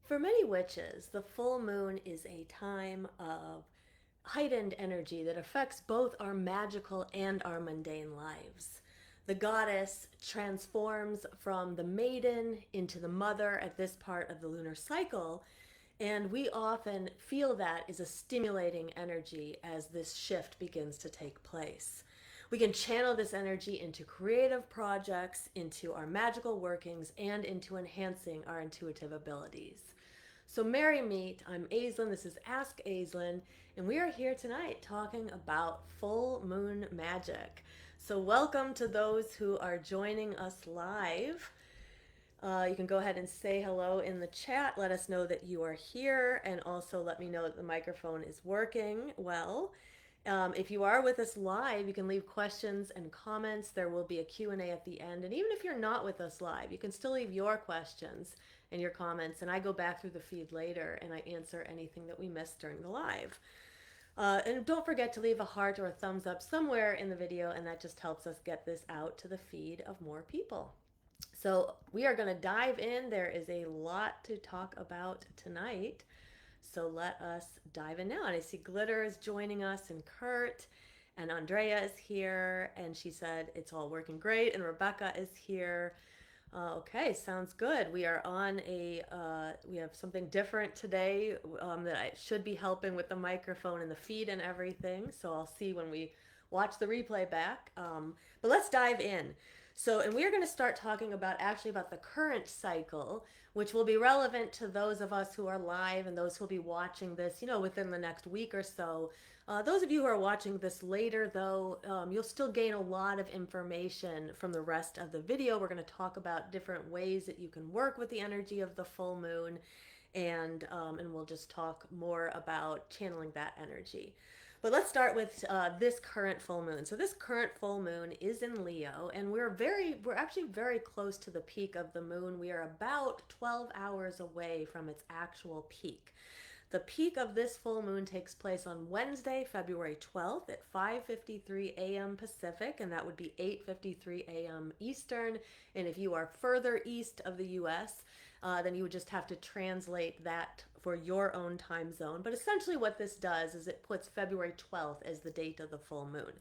For many witches, the full moon is a time of heightened energy that affects both our magical and our mundane lives. The goddess transforms from the maiden into the mother at this part of the lunar cycle, and we often feel that is a stimulating energy as this shift begins to take place. We can channel this energy into creative projects, into our magical workings, and into enhancing our intuitive abilities. So, Merry Meet, I'm Aislin. This is Ask Aislin, and we are here tonight talking about full moon magic. So, welcome to those who are joining us live. You can go ahead and say hello in the chat. Let us know that you are here, and also let me know that the microphone is working well. If you are with us live, you can leave questions and comments. There will be a Q&A at the end. And even if you're not with us live, you can still leave your questions and your comments. And I go back through the feed later and I answer anything that we missed during the live. And don't forget to leave a heart or a thumbs up somewhere in the video, and that just helps us get this out to the feed of more people. So we are going to dive in. There is a lot to talk about tonight. So let us dive in now. And I see Glitter is joining us, and Kurt, and Andrea is here. And she said it's all working great. And Rebecca is here. Okay, sounds good. We are on we have something different today that I should be helping with the microphone and the feed and everything. So I'll see when we watch the replay back. But let's dive in. So, and we're going to start talking about the current cycle, which will be relevant to those of us who are live and those who will be watching this, within the next week or so. Those of you who are watching this later, though, you'll still gain a lot of information from the rest of the video. We're going to talk about different ways that you can work with the energy of the full moon, and we'll just talk more about channeling that energy. But let's start with this current full moon. So this current full moon is in Leo, and we're actually very close to the peak of the moon. We are about 12 hours away from its actual peak. The peak of this full moon takes place on Wednesday, February 12th at 5:53 a.m. Pacific, and that would be 8:53 a.m. Eastern. And if you are further east of the US, then you would just have to translate that for your own time zone. But essentially what this does is it puts February 12th as the date of the full moon.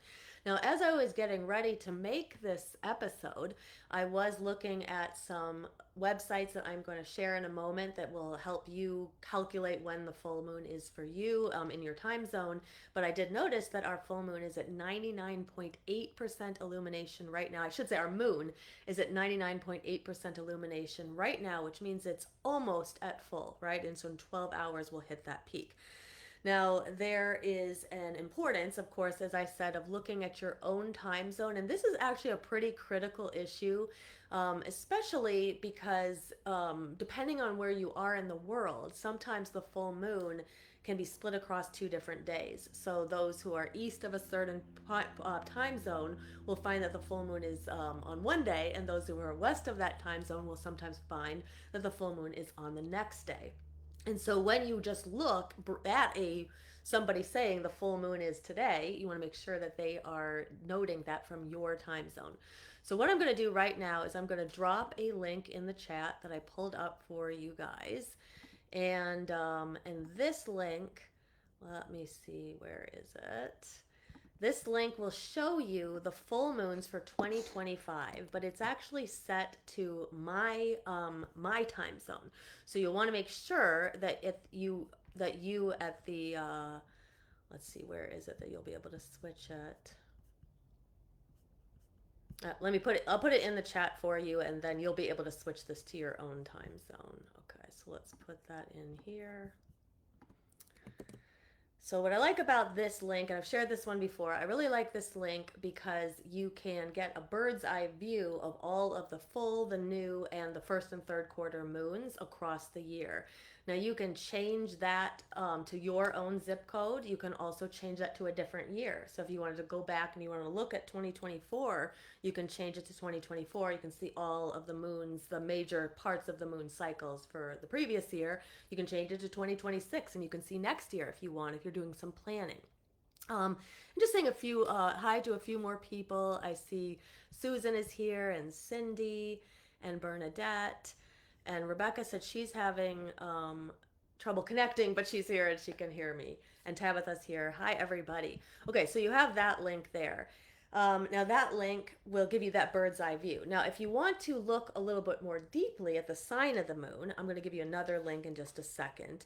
Now, as I was getting ready to make this episode, I was looking at some websites that I'm going to share in a moment that will help you calculate when the full moon is for you in your time zone. But I did notice that our full moon is at 99.8% illumination right now. I should say our moon is at 99.8% illumination right now, which means it's almost at full, right? And so in 12 hours, we'll hit that peak. Now, there is an importance, of course, as I said, of looking at your own time zone. And this is actually a pretty critical issue, especially because depending on where you are in the world, sometimes the full moon can be split across 2 different days. So those who are east of a certain time zone will find that the full moon is on one day, and those who are west of that time zone will sometimes find that the full moon is on the next day. And so when you just look at somebody saying the full moon is today, you want to make sure that they are noting that from your time zone. So what I'm going to do right now is I'm going to drop a link in the chat that I pulled up for you guys. And this link, let me see, where is it? This link will show you the full moons for 2025, but it's actually set to my time zone. So you'll want to make sure that you at the let's see, where is it that you'll be able to switch it? Let me put it. I'll put it in the chat for you, and then you'll be able to switch this to your own time zone. Okay, so let's put that in here. So what I like about this link, and I've shared this one before, I really like this link because you can get a bird's eye view of all of the full, the new, and the first and third quarter moons across the year. Now you can change that to your own zip code. You can also change that to a different year. So if you wanted to go back and you want to look at 2024, you can change it to 2024. You can see all of the moons, the major parts of the moon cycles for the previous year. You can change it to 2026, and you can see next year if you want, if you're doing some planning. I'm just saying a few hi to a few more people. I see Susan is here, and Cindy, and Bernadette. And Rebecca said she's having trouble connecting, but she's here and she can hear me. And Tabitha's here. Hi, everybody. Okay, so you have that link there. Now, that link will give you that bird's eye view. Now, if you want to look a little bit more deeply at the sign of the moon, I'm going to give you another link in just a second.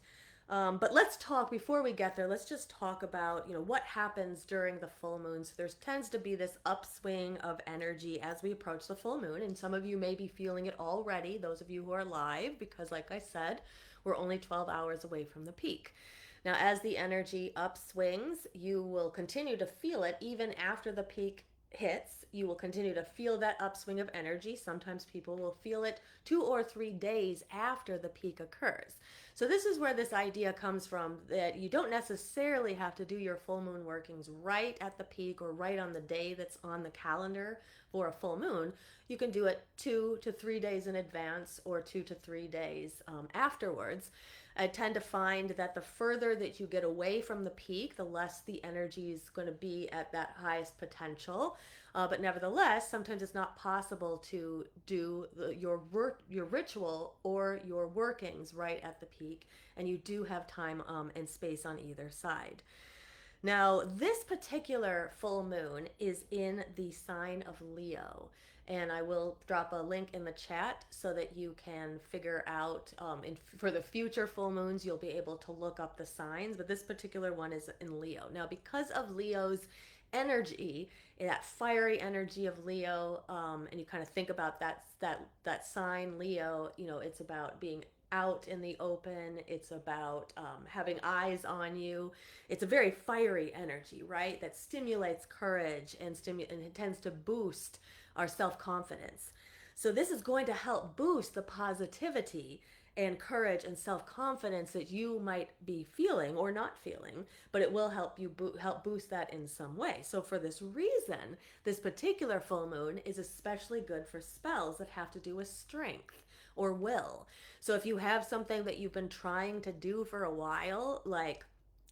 But let's talk, before we get there, let's just talk about, what happens during the full moon. So there tends to be this upswing of energy as we approach the full moon. And some of you may be feeling it already, those of you who are live, because like I said, we're only 12 hours away from the peak. Now, as the energy upswings, you will continue to feel it even after the peak hits. You will continue to feel that upswing of energy. Sometimes people will feel it 2 or 3 days after the peak occurs. So this is where this idea comes from, that you don't necessarily have to do your full moon workings right at the peak or right on the day that's on the calendar for a full moon. You can do it 2 to 3 days in advance or 2 to 3 days afterwards. I tend to find that the further that you get away from the peak, the less the energy is going to be at that highest potential. But nevertheless, sometimes it's not possible to do your ritual or your workings right at the peak, and you do have time and space on either side. Now, this particular full moon is in the sign of Leo. And I will drop a link in the chat so that you can figure out, for the future full moons, you'll be able to look up the signs. But this particular one is in Leo. Now, because of Leo's energy, that fiery energy of Leo, and you kind of think about that sign, Leo, it's about being out in the open. It's about having eyes on you. It's a very fiery energy, right? That stimulates courage and it tends to boost our self-confidence. So this is going to help boost the positivity and courage and self-confidence that you might be feeling or not feeling, but it will help you help boost that in some way. So for this reason, this particular full moon is especially good for spells that have to do with strength or will. So if you have something that you've been trying to do for a while,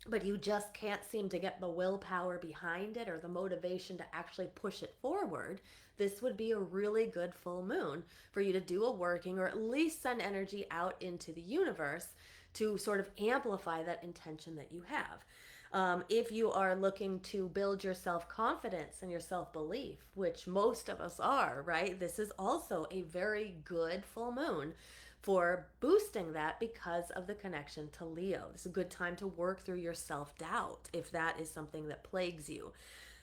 but you just can't seem to get the willpower behind it or the motivation to actually push it forward, this would be a really good full moon for you to do a working or at least send energy out into the universe to sort of amplify that intention that you have. If you are looking to build your self-confidence and your self-belief, which most of us are, right? This is also a very good full moon for boosting that because of the connection to Leo. This is a good time to work through your self-doubt if that is something that plagues you.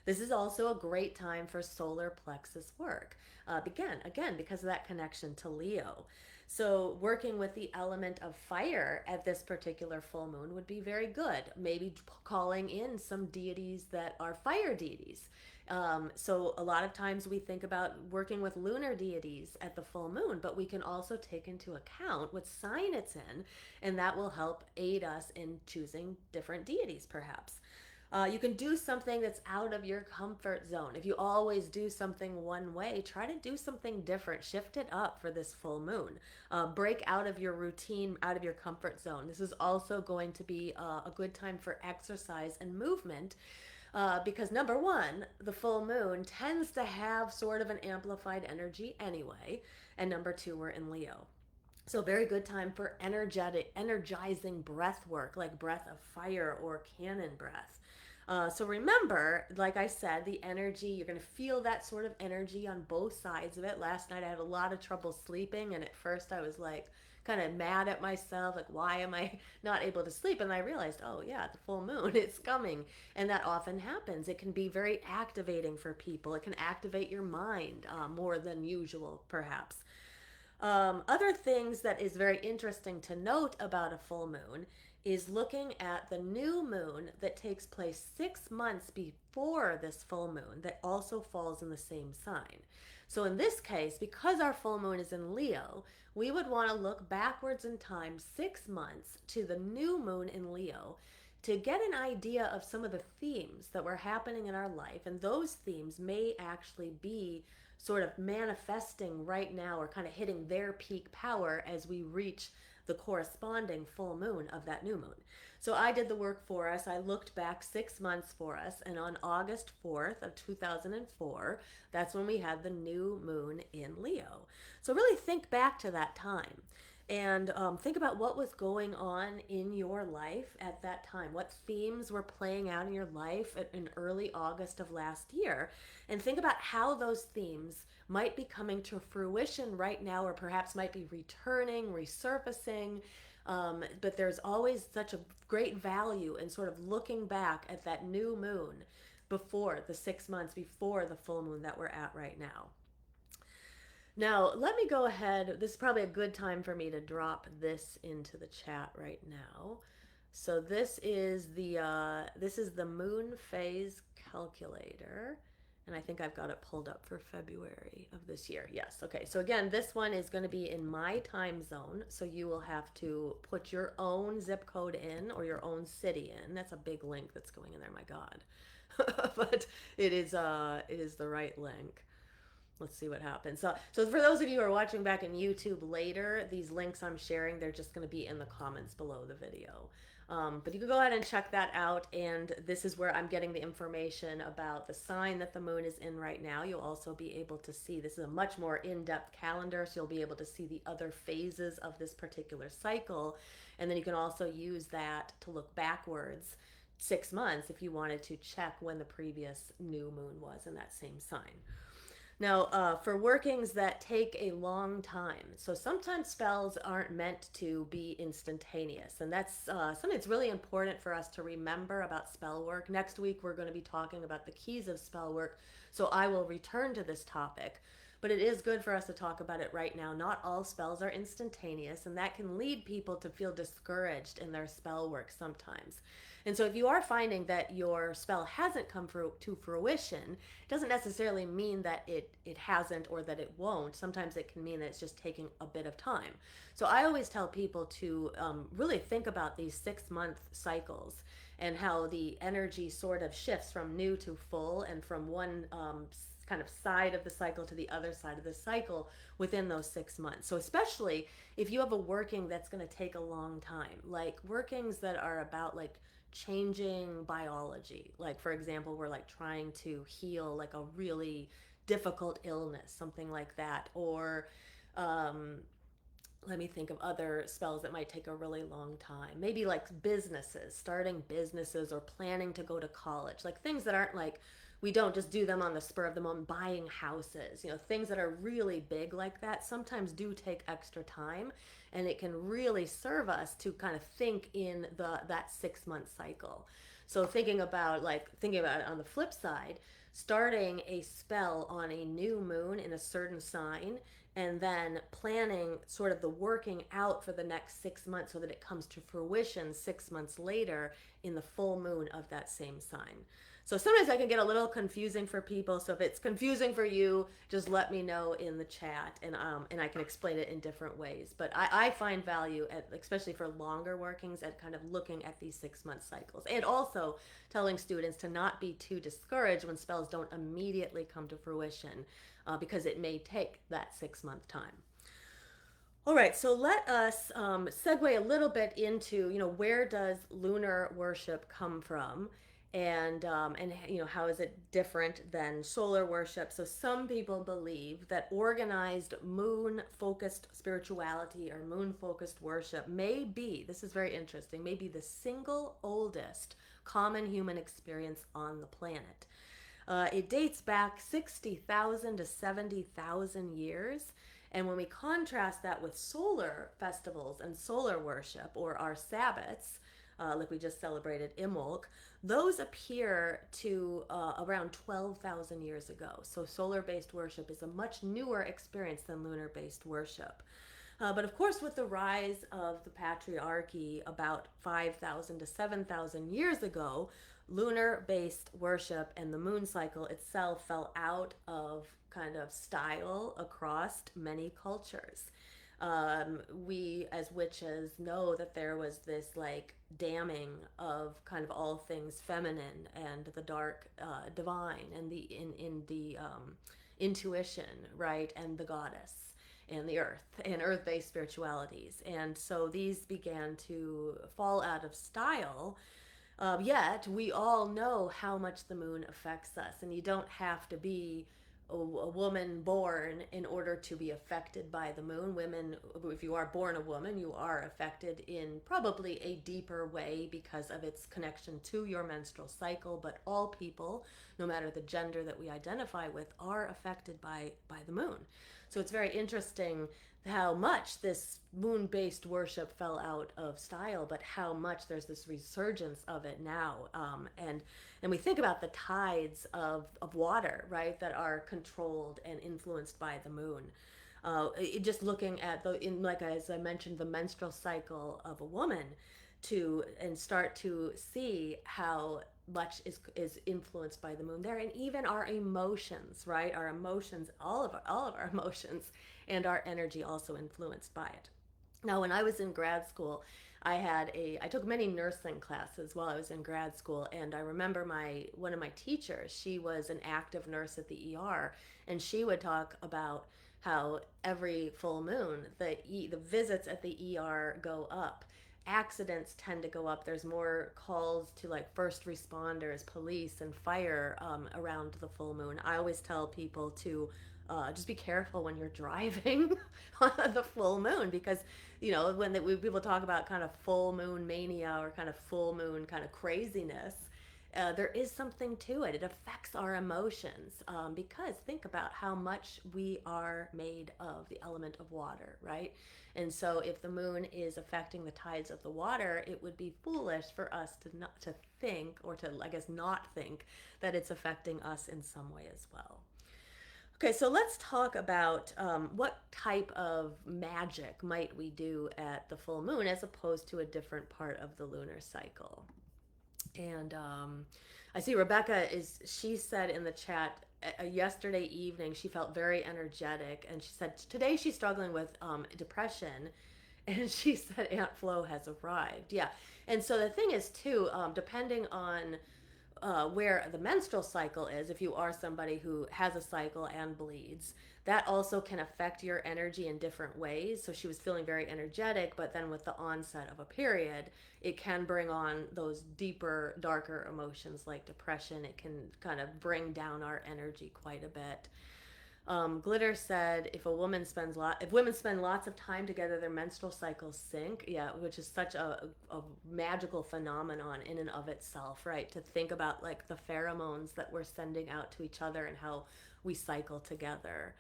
This is also a great time for solar plexus work. Again, because of that connection to Leo. So working with the element of fire at this particular full moon would be very good. Maybe calling in some deities that are fire deities. So a lot of times we think about working with lunar deities at the full moon, but we can also take into account what sign it's in, and that will help aid us in choosing different deities perhaps. You can do something that's out of your comfort zone. If you always do something one way, try to do something different. Shift it up for this full moon. Break out of your routine, out of your comfort zone. This is also going to be a good time for exercise and movement. Because number one, the full moon tends to have sort of an amplified energy anyway. And number two, we're in Leo. So very good time for energizing breath work, like breath of fire or cannon breath. So remember, like I said, the energy, you're going to feel that sort of energy on both sides of it. Last night I had a lot of trouble sleeping, and at first I was like kind of mad at myself, like why am I not able to sleep? And I realized, oh yeah, the full moon, it's coming. And that often happens. It can be very activating for people. It can activate your mind more than usual, perhaps. Other things that is very interesting to note about a full moon is looking at the new moon that takes place 6 months before this full moon that also falls in the same sign. So in this case, because our full moon is in Leo, we would want to look backwards in time 6 months to the new moon in Leo to get an idea of some of the themes that were happening in our life. And those themes may actually be sort of manifesting right now or kind of hitting their peak power as we reach the corresponding full moon of that new moon. So I did the work for us. I looked back 6 months for us, and on August 4th of 2004, that's when we had the new moon in Leo. So really think back to that time. and think about what was going on in your life at that time. What themes were playing out in your life in early August of last year. And think about how those themes might be coming to fruition right now, or perhaps might be returning, resurfacing. But there's always such a great value in sort of looking back at that new moon before the 6 months before the full moon that we're at right now. Now, let me go ahead. This is probably a good time for me to drop this into the chat right now. So this is the moon phase calculator, and I think I've got it pulled up for February of this year. Yes. Okay. So again, this one is going to be in my time zone, so you will have to put your own zip code in or your own city in. That's a big link that's going in there. My God. But it is the right link. Let's see what happens. So for those of you who are watching back in YouTube later, these links I'm sharing, they're just going to be in the comments below the video. But you can go ahead and check that out. And this is where I'm getting the information about the sign that the moon is in right now. You'll also be able to see, this is a much more in-depth calendar, so you'll be able to see the other phases of this particular cycle. And then you can also use that to look backwards 6 months if you wanted to check when the previous new moon was in that same sign. Now, for workings that take a long time, so sometimes spells aren't meant to be instantaneous, and that's something that's really important for us to remember about spell work. Next week, we're going to be talking about the keys of spell work, so I will return to this topic. But it is good for us to talk about it right now. Not all spells are instantaneous, and that can lead people to feel discouraged in their spell work sometimes. And so if you are finding that your spell hasn't come to fruition, it doesn't necessarily mean that it hasn't or that it won't. Sometimes it can mean that it's just taking a bit of time. So I always tell people to really think about these 6 month cycles and how the energy sort of shifts from new to full and from one kind of side of the cycle to the other side of the cycle within those 6 months. So especially if you have a working that's going to take a long time, like workings that are about like changing biology, like for example we're like trying to heal like a really difficult illness, something like that, or let me think of other spells that might take a really long time, maybe like businesses, starting businesses or planning to go to college, like things that aren't like, we don't just do them on the spur of the moment, buying houses, things that are really big like that sometimes do take extra time, and it can really serve us to kind of think in that 6 month cycle. So thinking about it on the flip side, starting a spell on a new moon in a certain sign and then planning sort of the working out for the next 6 months so that it comes to fruition 6 months later in the full moon of that same sign. So sometimes I can get a little confusing for people. So if it's confusing for you, just let me know in the chat, and I can explain it in different ways. But I find value at, especially for longer workings, at kind of looking at these 6 month cycles, and also telling students to not be too discouraged when spells don't immediately come to fruition, because it may take that 6 month time. All right, so let us segue a little bit into, where does lunar worship come from, and how is it different than solar worship? So some people believe that organized moon-focused spirituality or moon-focused worship may be, this is very interesting, may be the single oldest common human experience on the planet. It dates back 60,000 to 70,000 years. And when we contrast that with solar festivals and solar worship, or our Sabbats, like we just celebrated Imbolc, those appear to around 12,000 years ago. So solar-based worship is a much newer experience than lunar-based worship. But of course, with the rise of the patriarchy about 5,000 to 7,000 years ago, lunar-based worship and the moon cycle itself fell out of kind of style across many cultures. We as witches know that there was this like damning of kind of all things feminine and the dark divine, and the in the intuition, right, and the goddess and the earth and earth-based spiritualities. And so these began to fall out of style. Yet we all know how much the moon affects us, and you don't have to be a woman born in order to be affected by the moon. Women, if you are born a woman, you are affected in probably a deeper way because of its connection to your menstrual cycle. But all people, no matter the gender that we identify with, are affected by the moon. So it's very interesting how much this moon-based worship fell out of style, but how much there's this resurgence of it now. And we think about the tides of water, right, that are controlled and influenced by the moon. Just looking at like as I mentioned, the menstrual cycle of a woman, and start to see how much is influenced by the moon there, and even our emotions, right? Our emotions, all of our emotions, and our energy also influenced by it. Now, when I was in grad school, I took many nursing classes while I was in grad school, and I remember one of my teachers. She was an active nurse at the ER, and she would talk about how every full moon the visits at the ER go up. Accidents tend to go up. There's more calls to like first responders, police, and fire around the full moon. I always tell people to just be careful when you're driving on the full moon, because when people talk about kind of full moon mania or kind of full moon kind of craziness, there is something to it. It affects our emotions, because think about how much we are made of the element of water, right? And so if the moon is affecting the tides of the water, it would be foolish for us to think, or to, I guess, not think that it's affecting us in some way as well. Okay, so let's talk about what type of magic might we do at the full moon as opposed to a different part of the lunar cycle. And I see she said in the chat yesterday evening she felt very energetic, and she said today she's struggling with depression, and she said Aunt Flo has arrived. Yeah, and so the thing is too, depending on where the menstrual cycle is, if you are somebody who has a cycle and bleeds, that also can affect your energy in different ways. So she was feeling very energetic, but then with the onset of a period, it can bring on those deeper, darker emotions like depression. It can kind of bring down our energy quite a bit. Glitter said, if women spend lots of time together, their menstrual cycles sync. Yeah, which is such a magical phenomenon in and of itself, right? To think about like the pheromones that we're sending out to each other and how we cycle together.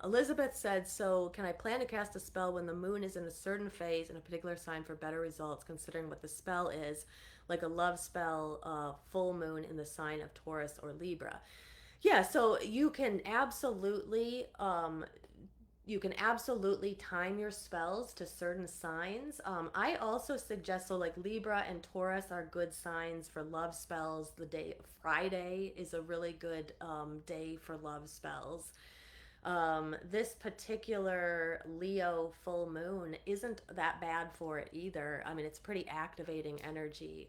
Elizabeth said, so can I plan to cast a spell when the moon is in a certain phase and a particular sign for better results, considering what the spell is, like a love spell, full moon in the sign of Taurus or Libra? Yeah, so you can absolutely time your spells to certain signs. I also suggest, so like Libra and Taurus are good signs for love spells. The day Friday is a really good day for love spells. This particular Leo full moon isn't that bad for it either. I mean, it's pretty activating energy.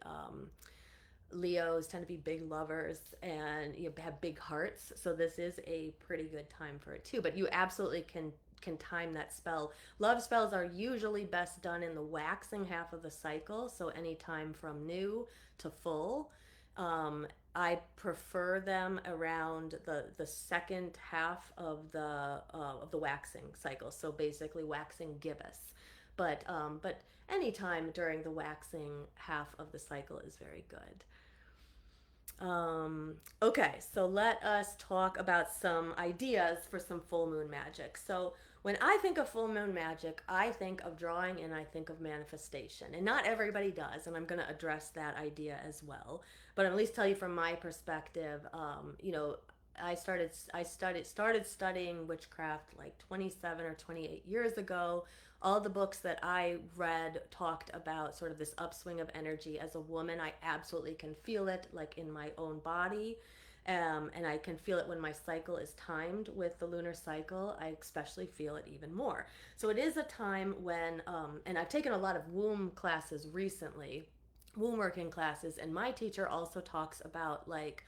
Leos tend to be big lovers and you have big hearts, so this is a pretty good time for it too. But you absolutely can time that spell. Love spells are usually best done in the waxing half of the cycle, so anytime from new to full. I prefer them around the second half of the waxing cycle, so basically waxing gibbous. But anytime during the waxing half of the cycle is very good. Okay, so let us talk about some ideas for some full moon magic. So when I think of full moon magic, I think of drawing and I think of manifestation. And not everybody does, and I'm going to address that idea as well. But I'll at least tell you from my perspective, I started studying witchcraft like 27 or 28 years ago. All the books that I read talked about sort of this upswing of energy. As a woman, I absolutely can feel it like in my own body. And I can feel it when my cycle is timed with the lunar cycle. I especially feel it even more. So it is a time when, and I've taken a lot of womb classes recently, womb working classes, and my teacher also talks about like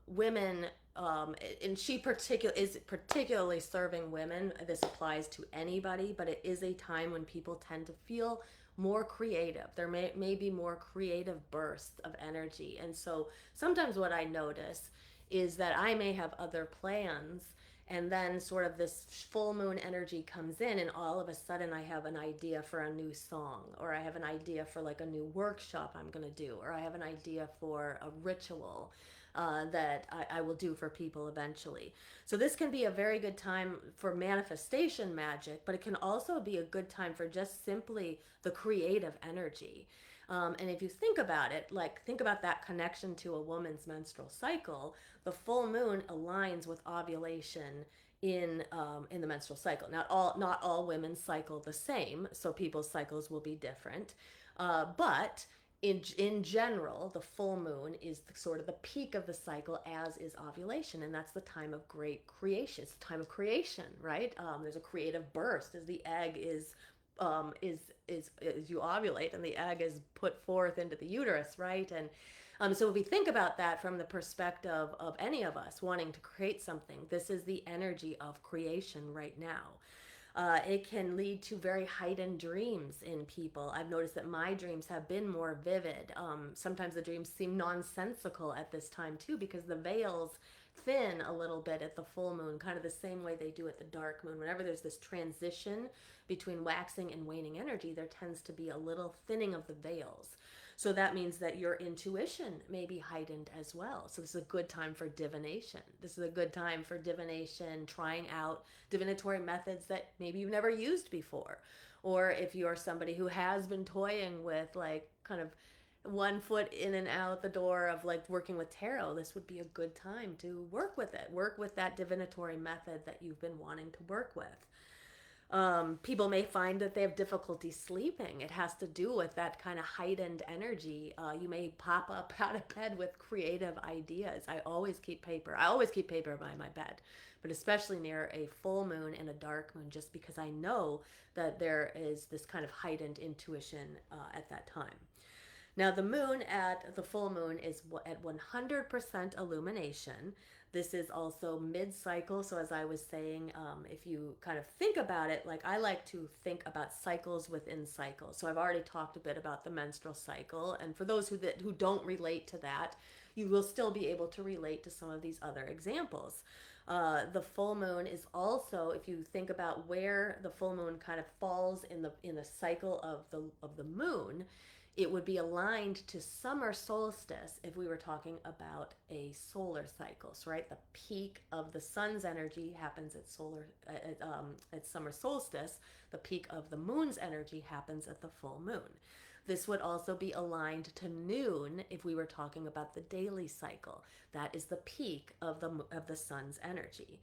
women, and she is particularly serving women. This applies to anybody, but it is a time when people tend to feel more creative. There may be more creative bursts of energy. And so sometimes what I notice is that I may have other plans, and then sort of this full moon energy comes in, and all of a sudden I have an idea for a new song, or I have an idea for like a new workshop I'm going to do, or I have an idea for a ritual that I will do for people eventually. So this can be a very good time for manifestation magic, but it can also be a good time for just simply the creative energy. And if you think about it, like think about that connection to a woman's menstrual cycle, the full moon aligns with ovulation in the menstrual cycle. Not all women cycle the same, so people's cycles will be different. But in general, the full moon is sort of the peak of the cycle, as is ovulation, and that's the time of great creation. It's the time of creation, right? There's a creative burst as the egg is you ovulate and the egg is put forth into the uterus, right? And so if we think about that from the perspective of any of us wanting to create something, this is the energy of creation right now. It can lead to very heightened dreams in people. I've noticed that my dreams have been more vivid. Sometimes the dreams seem nonsensical at this time too, because the veils thin a little bit at the full moon, kind of the same way they do at the dark moon. Whenever there's this transition between waxing and waning energy, there tends to be a little thinning of the veils. So that means that your intuition may be heightened as well. So this is a good time for divination. This is a good time for divination, trying out divinatory methods that maybe you've never used before. Or if you're somebody who has been toying with like kind of one foot in and out the door of like working with tarot, this would be a good time to work with it. Work with that divinatory method that you've been wanting to work with. People may find that they have difficulty sleeping. It has to do with that kind of heightened energy. You may pop up out of bed with creative ideas. I always keep paper by my bed, but especially near a full moon and a dark moon, just because I know that there is this kind of heightened intuition at that time. Now, the moon at the full moon is at 100% illumination. This is also mid-cycle. So as I was saying, if you kind of think about it, like I like to think about cycles within cycles. So I've already talked a bit about the menstrual cycle. And for those who don't relate to that, you will still be able to relate to some of these other examples. The full moon is also, if you think about where the full moon kind of falls in the cycle of the moon, it would be aligned to summer solstice if we were talking about a solar cycle. So, right, the peak of the sun's energy happens at summer solstice. The peak of the moon's energy happens at the full moon. This would also be aligned to noon if we were talking about the daily cycle. That is the peak of the sun's energy.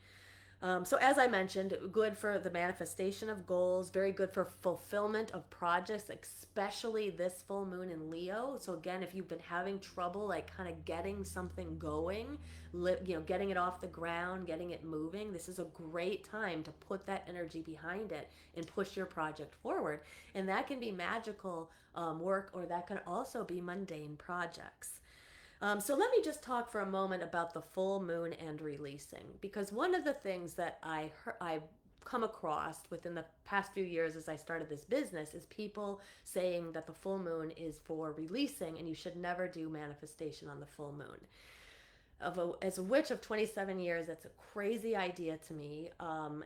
So as I mentioned, good for the manifestation of goals, very good for fulfillment of projects, especially this full moon in Leo. So again, if you've been having trouble like kind of getting something going, getting it off the ground, getting it moving, this is a great time to put that energy behind it and push your project forward. And that can be magical work, or that can also be mundane projects. So let me just talk for a moment about the full moon and releasing, because one of the things that I've come across within the past few years as I started this business is people saying that the full moon is for releasing and you should never do manifestation on the full moon. As a witch of 27 years, that's a crazy idea to me,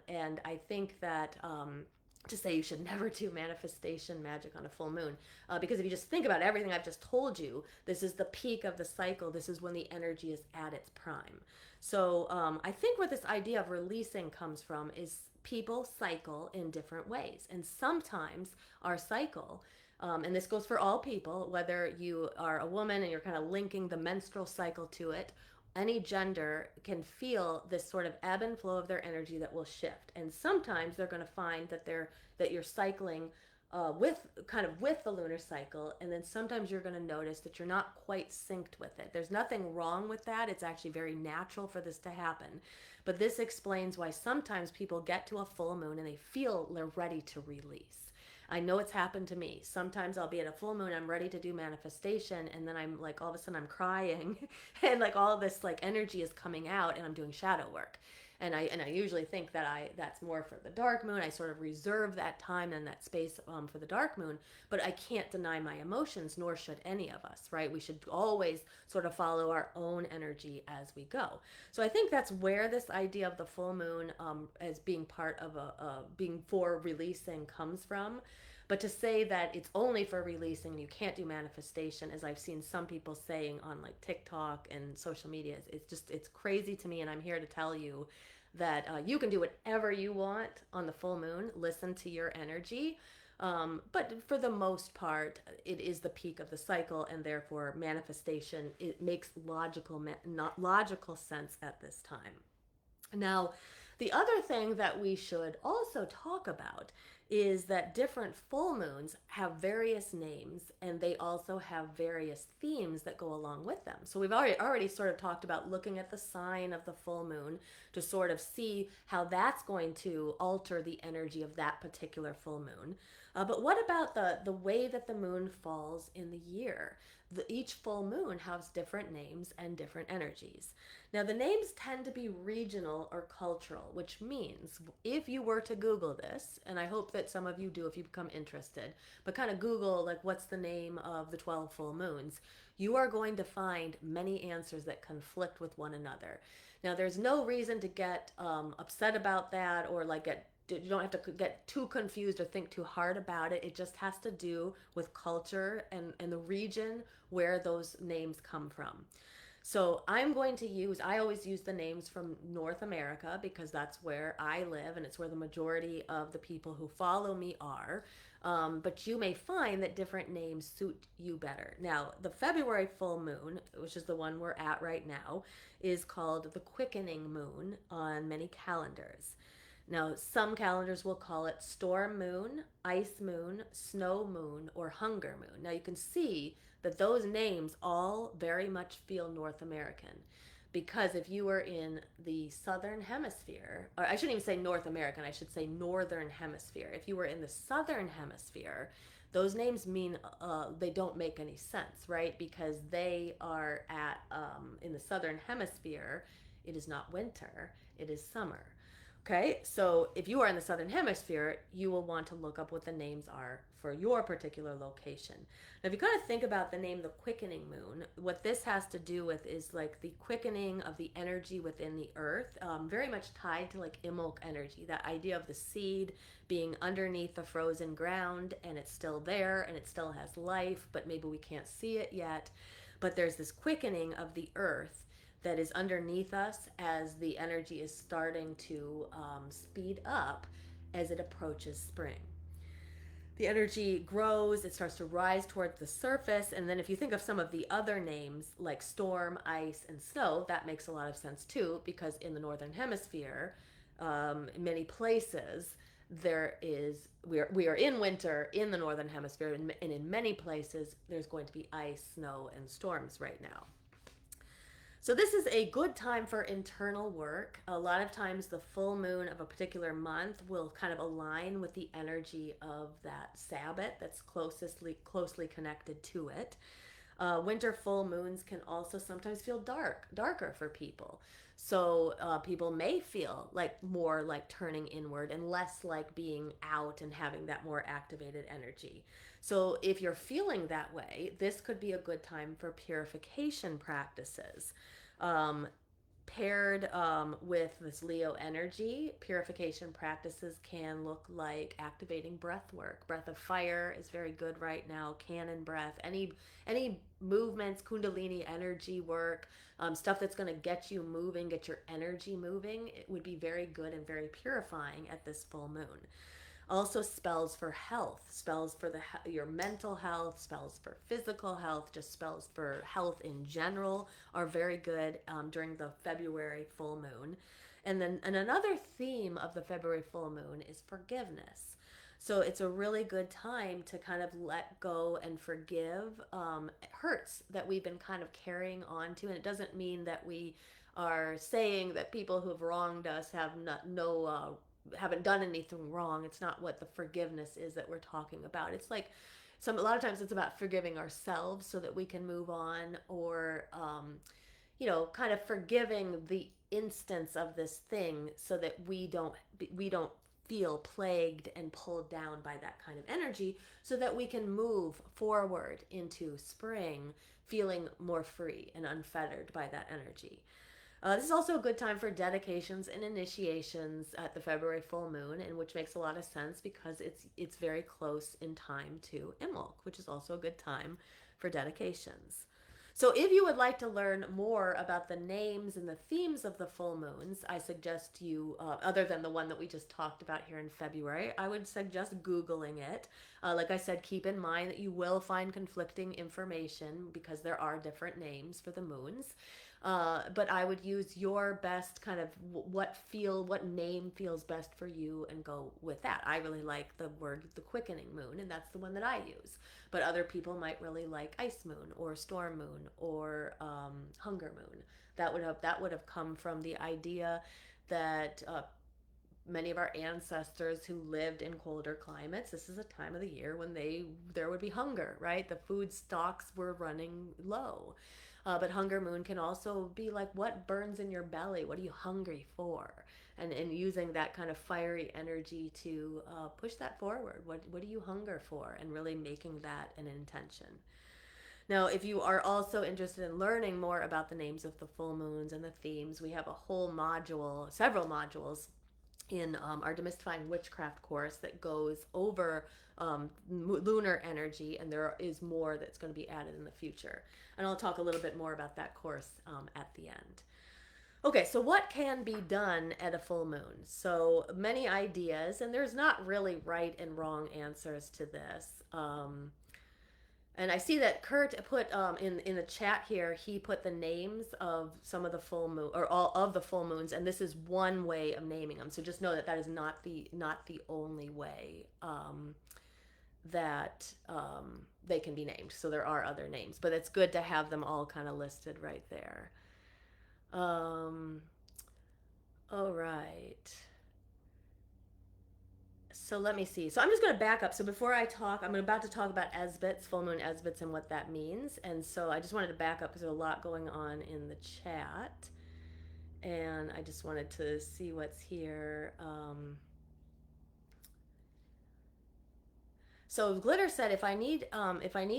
and I think that to say you should never do manifestation magic on a full moon, because if you just think about everything I've just told you, this is the peak of the cycle. This is when the energy is at its prime. So I think where this idea of releasing comes from is people cycle in different ways, and sometimes our cycle, and this goes for all people, whether you are a woman and you're kind of linking the menstrual cycle to it, any gender can feel this sort of ebb and flow of their energy that will shift. And sometimes they're going to find that you're cycling with the lunar cycle, and then sometimes you're going to notice that you're not quite synced with it. There's nothing wrong with that. It's actually very natural for this to happen. But this explains why sometimes people get to a full moon and they feel they're ready to release. I know it's happened to me. Sometimes I'll be at a full moon, I'm ready to do manifestation, and then I'm like, all of a sudden I'm crying and like all this like energy is coming out and I'm doing shadow work. And I usually think that that's more for the dark moon. I sort of reserve that time and that space for the dark moon, but I can't deny my emotions, nor should any of us, right? We should always sort of follow our own energy as we go. So I think that's where this idea of the full moon as being part of being for releasing comes from. But to say that it's only for releasing, you can't do manifestation, as I've seen some people saying on like TikTok and social media, it's crazy to me. And I'm here to tell you that you can do whatever you want on the full moon. Listen to your energy. But for the most part, it is the peak of the cycle, and therefore manifestation, it makes not logical sense at this time. Now, the other thing that we should also talk about is that different full moons have various names, and they also have various themes that go along with them. So we've already sort of talked about looking at the sign of the full moon to sort of see how that's going to alter the energy of that particular full moon. But what about the way that the moon falls in the year? Each full moon has different names and different energies. Now, the names tend to be regional or cultural, which means if you were to Google this, and I hope that some of you do if you become interested, but kind of Google, like, what's the name of the 12 full moons, you are going to find many answers that conflict with one another. Now, there's no reason to get upset about that, or like you don't have to get too confused or think too hard about it. It just has to do with culture and the region where those names come from. So I always use the names from North America because that's where I live and it's where the majority of the people who follow me are. But you may find that different names suit you better. Now, the February full moon, which is the one we're at right now, is called the quickening moon on many calendars. Now, some calendars will call it storm moon, ice moon, snow moon, or hunger moon. Now, you can see that those names all very much feel North American. Because if you were in the southern hemisphere, or I shouldn't even say North American, I should say northern hemisphere. If you were in the southern hemisphere, those names mean they don't make any sense, right? Because they are in the southern hemisphere, it is not winter, it is summer. Okay, so if you are in the southern hemisphere, you will want to look up what the names are for your particular location. Now, if you kind of think about the name the quickening moon, what this has to do with is like the quickening of the energy within the earth, very much tied to like Imbolc energy, that idea of the seed being underneath the frozen ground and it's still there and it still has life, but maybe we can't see it yet. But there's this quickening of the earth that is underneath us as the energy is starting to speed up as it approaches spring. The energy grows, it starts to rise towards the surface, and then if you think of some of the other names like storm, ice, and snow, that makes a lot of sense too, because in the northern hemisphere, in many places, we are in winter in the northern hemisphere, and in many places there's going to be ice, snow, and storms right now. So this is a good time for internal work. A lot of times the full moon of a particular month will kind of align with the energy of that Sabbath that's closely connected to it. Winter full moons can also sometimes feel darker for people. So people may feel like more like turning inward and less like being out and having that more activated energy. So if you're feeling that way, this could be a good time for purification practices. Paired with this Leo energy, purification practices can look like activating breath work. Breath of fire is very good right now. Cannon breath, any movements, Kundalini energy work, stuff that's going to get you moving, get your energy moving. It would be very good and very purifying at this full moon. Also spells for health, spells for your mental health, spells for physical health, just spells for health in general are very good during the February full moon. And another theme of the February full moon is forgiveness. So it's a really good time to kind of let go and forgive hurts that we've been kind of carrying on to. And it doesn't mean that we are saying that people who have wronged us haven't done anything wrong. It's not what the forgiveness is that we're talking about. It's like a lot of times it's about forgiving ourselves so that we can move on, or kind of forgiving the instance of this thing so that we don't feel plagued and pulled down by that kind of energy, so that we can move forward into spring feeling more free and unfettered by that energy. This is also a good time for dedications and initiations at the February full moon, and which makes a lot of sense because it's very close in time to Imbolc, which is also a good time for dedications. So if you would like to learn more about the names and the themes of the full moons, I suggest you, other than the one that we just talked about here in February, I would suggest Googling it. Like I said, keep in mind that you will find conflicting information because there are different names for the moons. But I would use your best kind of what name feels best for you and go with that. I really like the quickening moon, and that's the one that I use. But other people might really like ice moon or storm moon or hunger moon. That would have come from the idea that many of our ancestors who lived in colder climates, this is a time of the year when there would be hunger, right? The food stocks were running low. But hunger moon can also be like, what burns in your belly? What are you hungry for? And using that kind of fiery energy to push that forward. What do you hunger for? And really making that an intention. Now, if you are also interested in learning more about the names of the full moons and the themes, we have a whole module, several modules in our Demystifying Witchcraft course that goes over lunar energy, and there is more that's going to be added in the future. And I'll talk a little bit more about that course at the end. Okay, so what can be done at a full moon? So many ideas, and there's not really right and wrong answers to this. And I see that Kurt put in the chat here, he put the names of some of the full moon, or all of the full moons, and this is one way of naming them. So just know that that is not the only way that they can be named. So there are other names, but it's good to have them all kind of listed right there. All right. So let me see. So I'm just going to back up. So before I talk, I'm about to talk about esbats, full moon esbats, and what that means. And so I just wanted to back up because there's a lot going on in the chat. And I just wanted to see what's here. So Glitter said, if I need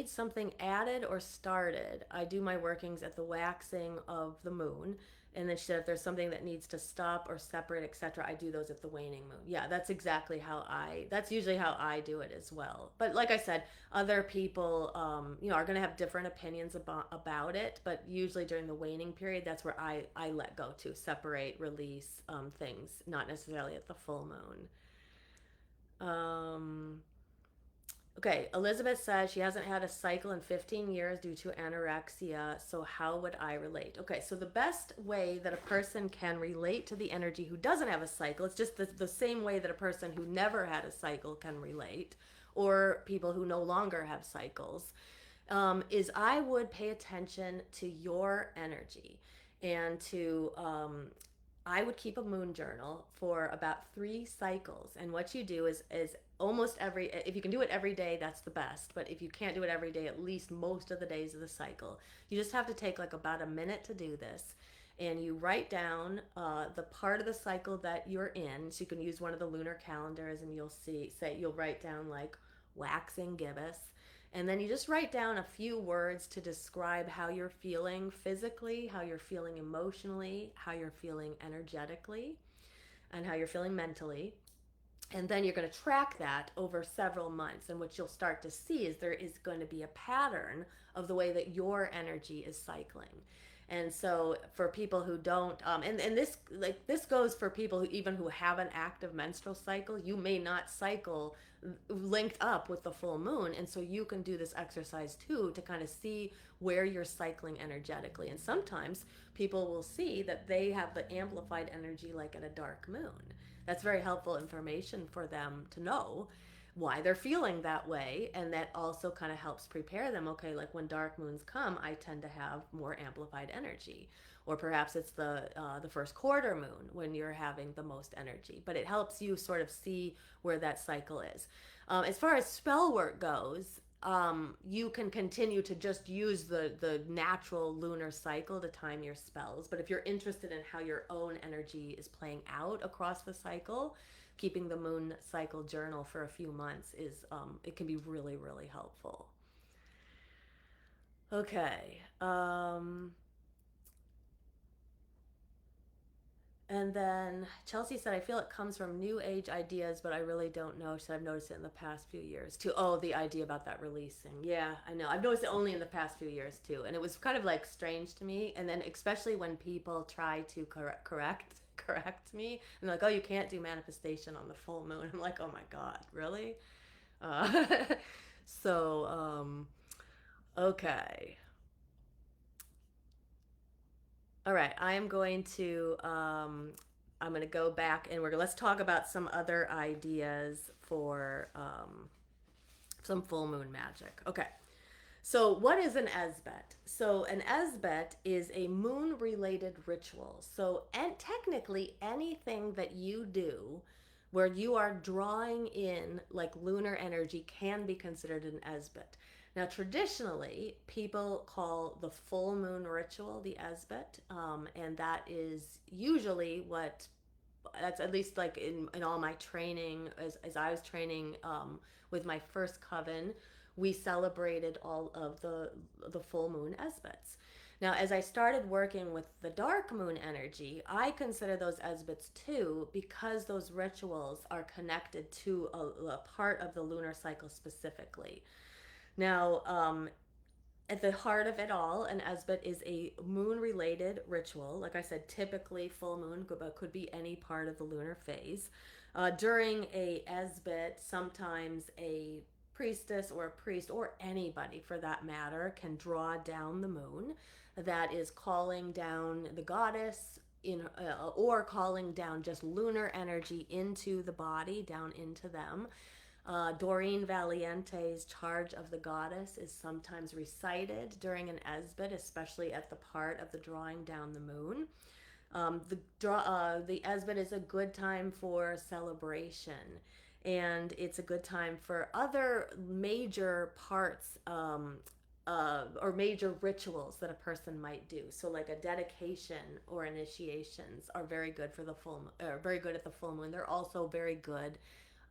something added or started, I do my workings at the waxing of the moon. And then she said, if there's something that needs to stop or separate, etc., I do those at the waning moon. Yeah, that's usually how I do it as well. But like I said, other people, are going to have different opinions about it. But usually during the waning period, that's where I let go to separate, release things, not necessarily at the full moon. Okay, Elizabeth says she hasn't had a cycle in 15 years due to anorexia, so how would I relate? Okay, so the best way that a person can relate to the energy who doesn't have a cycle, it's just the same way that a person who never had a cycle can relate, or people who no longer have cycles, is I would pay attention to your energy and to I would keep a moon journal for about 3 cycles. And what you do is almost if you can do it every day, that's the best. But if you can't do it every day, at least most of the days of the cycle, you just have to take like about a minute to do this. And you write down the part of the cycle that you're in. So you can use one of the lunar calendars, and you'll write down like waxing gibbous. And then you just write down a few words to describe how you're feeling physically, how you're feeling emotionally, how you're feeling energetically, and how you're feeling mentally. And then you're going to track that over several months. And what you'll start to see is there is going to be a pattern of the way that your energy is cycling. And so for people who don't, and this goes for people who have an active menstrual cycle, you may not cycle linked up with the full moon. And so you can do this exercise too to kind of see where you're cycling energetically. And sometimes people will see that they have the amplified energy like at a dark moon. That's very helpful information for them to know why they're feeling that way, and that also kind of helps prepare them. Okay, like when dark moons come, I tend to have more amplified energy, or perhaps it's the first quarter moon when you're having the most energy. But it helps you sort of see where that cycle is. As far as spell work goes, you can continue to just use the natural lunar cycle to time your spells. But if you're interested in how your own energy is playing out across the cycle, keeping the moon cycle journal for a few months is it can be really, really helpful. Okay. And then Chelsea said, I feel it comes from new age ideas, but I really don't know. She said, I've noticed it in the past few years too. Oh, the idea about that releasing. Yeah, I know. I've noticed it only in the past few years too. And it was kind of like strange to me. And then especially when people try to correct me and they're like, oh, you can't do manifestation on the full moon. I'm like, oh my God, really? Uh, so, okay. All right, I am going to I'm going to go back and let's talk about some other ideas for some full moon magic. Okay. So, what is an esbat? So, an esbat is a moon related ritual. So, and technically anything that you do where you are drawing in like lunar energy can be considered an esbat. Now, traditionally, people call the full moon ritual the esbat, and that is usually what that's at least like in all my training as I was training with my first coven, we celebrated all of the full moon esbats. Now, as I started working with the dark moon energy, I consider those esbats too because those rituals are connected to a part of the lunar cycle specifically. Now, at the heart of it all, an esbat is a moon related ritual. Like I said, typically full moon, but could be any part of the lunar phase. During a esbat, sometimes a priestess or a priest, or anybody for that matter, can draw down the moon. That is calling down the goddess or calling down just lunar energy into the body, down into them. Doreen Valiente's Charge of the Goddess is sometimes recited during an esbat, especially at the part of the drawing down the moon. The esbat is a good time for celebration, and it's a good time for other major parts or major rituals that a person might do. So, like a dedication or initiations are very good for the very good at the full moon. They're also very good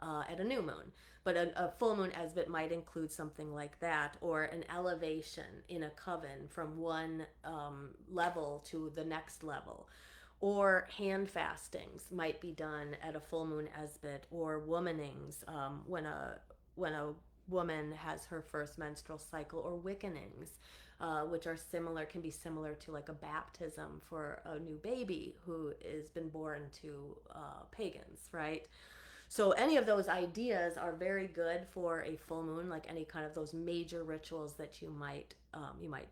at a new moon. But a full moon esbat might include something like that, or an elevation in a coven from one level to the next level. Or hand fastings might be done at a full moon esbat, or womanings when a woman has her first menstrual cycle, or wiccanings, which are similar, can be similar to like a baptism for a new baby who has been born to pagans, right? So any of those ideas are very good for a full moon, like any kind of those major rituals that you might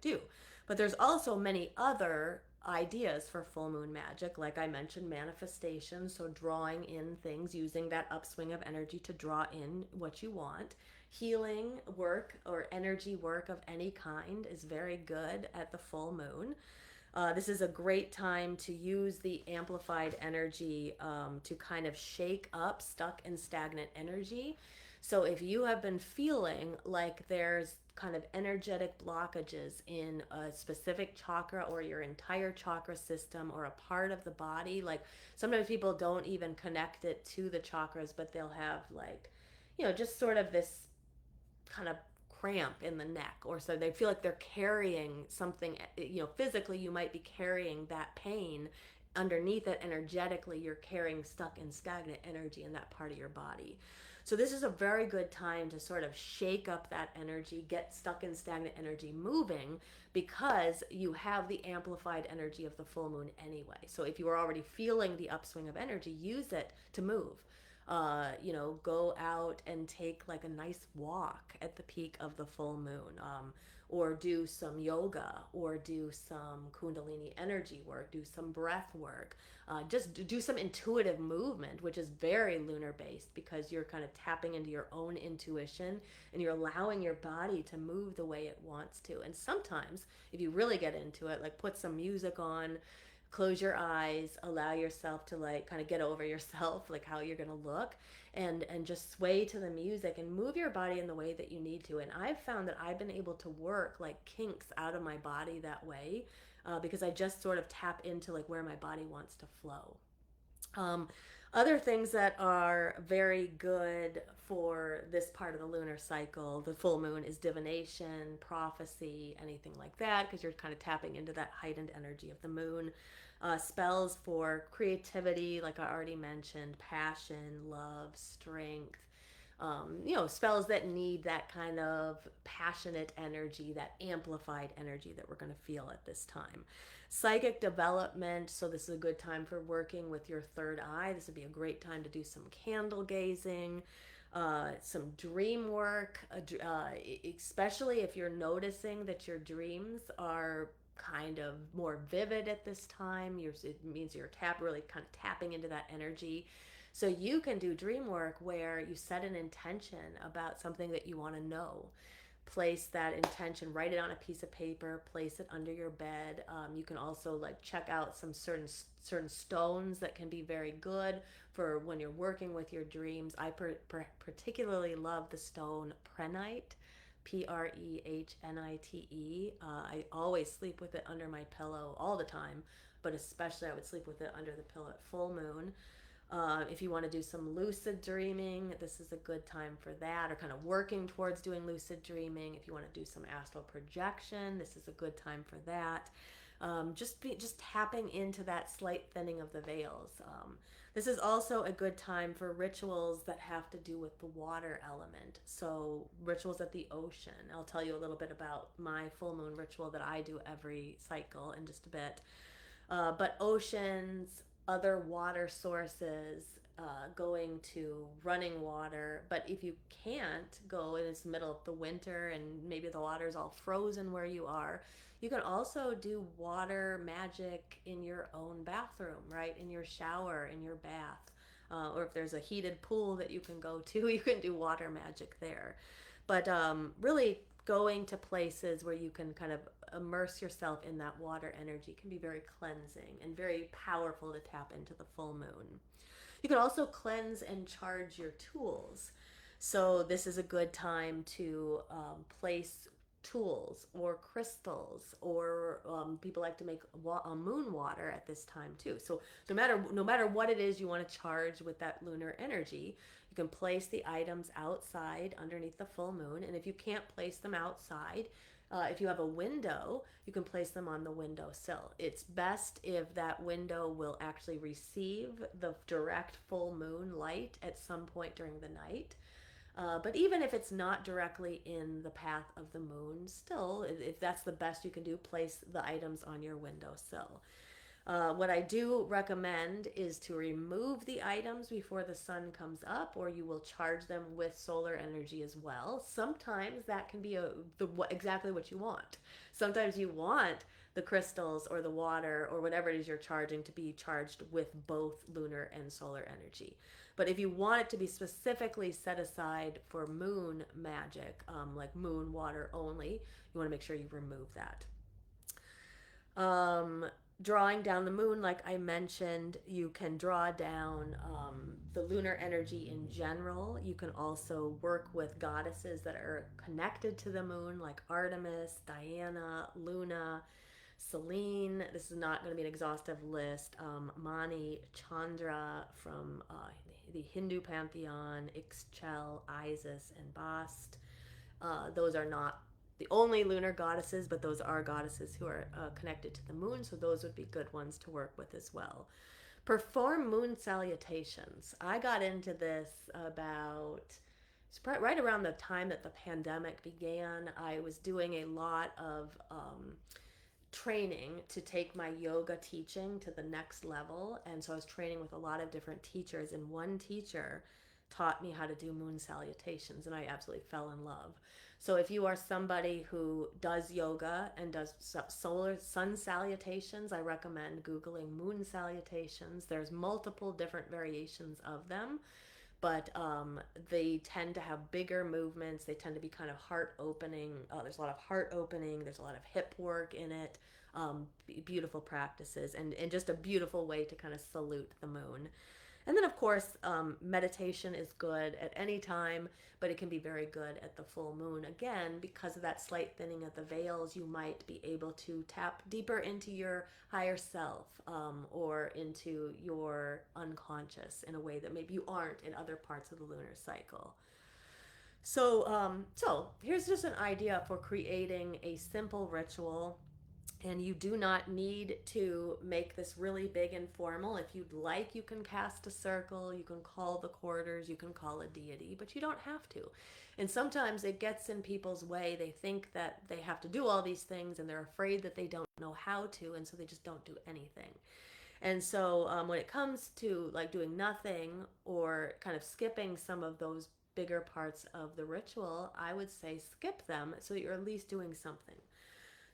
do. But there's also many other ideas for full moon magic, like I mentioned, manifestation, so drawing in things, using that upswing of energy to draw in what you want. Healing work or energy work of any kind is very good at the full moon. This is a great time to use the amplified energy to kind of shake up stuck and stagnant energy. So if you have been feeling like there's kind of energetic blockages in a specific chakra or your entire chakra system or a part of the body, like sometimes people don't even connect it to the chakras, but they'll have like, just sort of this kind of cramp in the neck, or so they feel like they're carrying something, physically you might be carrying that pain underneath it. Energetically you're carrying stuck and stagnant energy in that part of your body. So this is a very good time to sort of shake up that energy, get stuck and stagnant energy moving, because you have the amplified energy of the full moon anyway. So if you are already feeling the upswing of energy, use it to move. Go out and take like a nice walk at the peak of the full moon, or do some yoga, or do some Kundalini energy work, do some breath work, just do some intuitive movement, which is very lunar based because you're kind of tapping into your own intuition and you're allowing your body to move the way it wants to. And sometimes, if you really get into it, like put some music on, close your eyes, allow yourself to like kind of get over yourself, like how you're going to look, and just sway to the music and move your body in the way that you need to. And I've found that I've been able to work like kinks out of my body that way, because I just sort of tap into like where my body wants to flow. Um, Other things that are very good for this part of the lunar cycle, the full moon, is divination, prophecy, anything like that, because you're kind of tapping into that heightened energy of the moon. Spells for creativity, like I already mentioned, passion, love, strength. Spells that need that kind of passionate energy, that amplified energy that we're going to feel at this time. Psychic development, so this is a good time for working with your third eye. This would be a great time to do some candle gazing, some dream work, especially if you're noticing that your dreams are kind of more vivid at this time. It means you're really kind of tapping into that energy. So you can do dream work where you set an intention about something that you want to know. Place that intention, write it on a piece of paper, place it under your bed. You can also like check out some certain stones that can be very good for when you're working with your dreams. I particularly love the stone prehnite, Prehnite. I always sleep with it under my pillow all the time, but especially I would sleep with it under the pillow at full moon. If you want to do some lucid dreaming, this is a good time for that, or kind of working towards doing lucid dreaming. If you want to do some astral projection, this is a good time for that. Just tapping into that slight thinning of the veils. This is also a good time for rituals that have to do with the water element. So rituals at the ocean. I'll tell you a little bit about my full moon ritual that I do every cycle in just a bit. But oceans, other water sources, going to running water. But if you can't go and it's the middle of the winter and maybe the water's all frozen where you are, you can also do water magic in your own bathroom, right? In your shower, in your bath. Or if there's a heated pool that you can go to, you can do water magic there. But really going to places where you can kind of immerse yourself in that water energy can be very cleansing and very powerful to tap into the full moon. You can also cleanse and charge your tools. So this is a good time to place tools or crystals, or people like to make moon water at this time too. So no matter what it is you want to charge with that lunar energy, you can place the items outside underneath the full moon. And if you can't place them outside, if you have a window, you can place them on the windowsill. It's best if that window will actually receive the direct full moon light at some point during the night. But even if it's not directly in the path of the moon, still, if that's the best you can do, place the items on your windowsill. What I do recommend is to remove the items before the sun comes up, or you will charge them with solar energy as well. Sometimes that can be exactly what you want. Sometimes you want the crystals or the water or whatever it is you're charging to be charged with both lunar and solar energy. But if you want it to be specifically set aside for moon magic, like moon water only, you want to make sure you remove that. Drawing down the moon, like I mentioned, you can draw down the lunar energy in general. You can also work with goddesses that are connected to the moon, like Artemis, Diana, Luna, Selene. This is not going to be an exhaustive list. Mani, Chandra from the Hindu pantheon, Ixchel, Isis, and Bast. Those are not the only lunar goddesses, but those are goddesses who are connected to the moon, so those would be good ones to work with as well. Perform moon salutations. I got into this right around the time that the pandemic began. I was doing a lot of training to take my yoga teaching to the next level, and so I was training with a lot of different teachers, and one teacher taught me how to do moon salutations, and I absolutely fell in love. So if you are somebody who does yoga and does solar sun salutations, I recommend Googling moon salutations. There's multiple different variations of them, but they tend to have bigger movements. They tend to be kind of heart opening. There's a lot of heart opening. There's a lot of hip work in it. Beautiful practices, and just a beautiful way to kind of salute the moon. And then, of course, meditation is good at any time, but it can be very good at the full moon. Again, because of that slight thinning of the veils, you might be able to tap deeper into your higher self, or into your unconscious in a way that maybe you aren't in other parts of the lunar cycle. So here's just an idea for creating a simple ritual, and you do not need to make this really big and formal. If you'd like, you can cast a circle, you can call the quarters, you can call a deity, but you don't have to. And sometimes it gets in people's way. They think that they have to do all these things, and they're afraid that they don't know how to, and so they just don't do anything. And so when it comes to like doing nothing or kind of skipping some of those bigger parts of the ritual, I would say skip them so that you're at least doing something.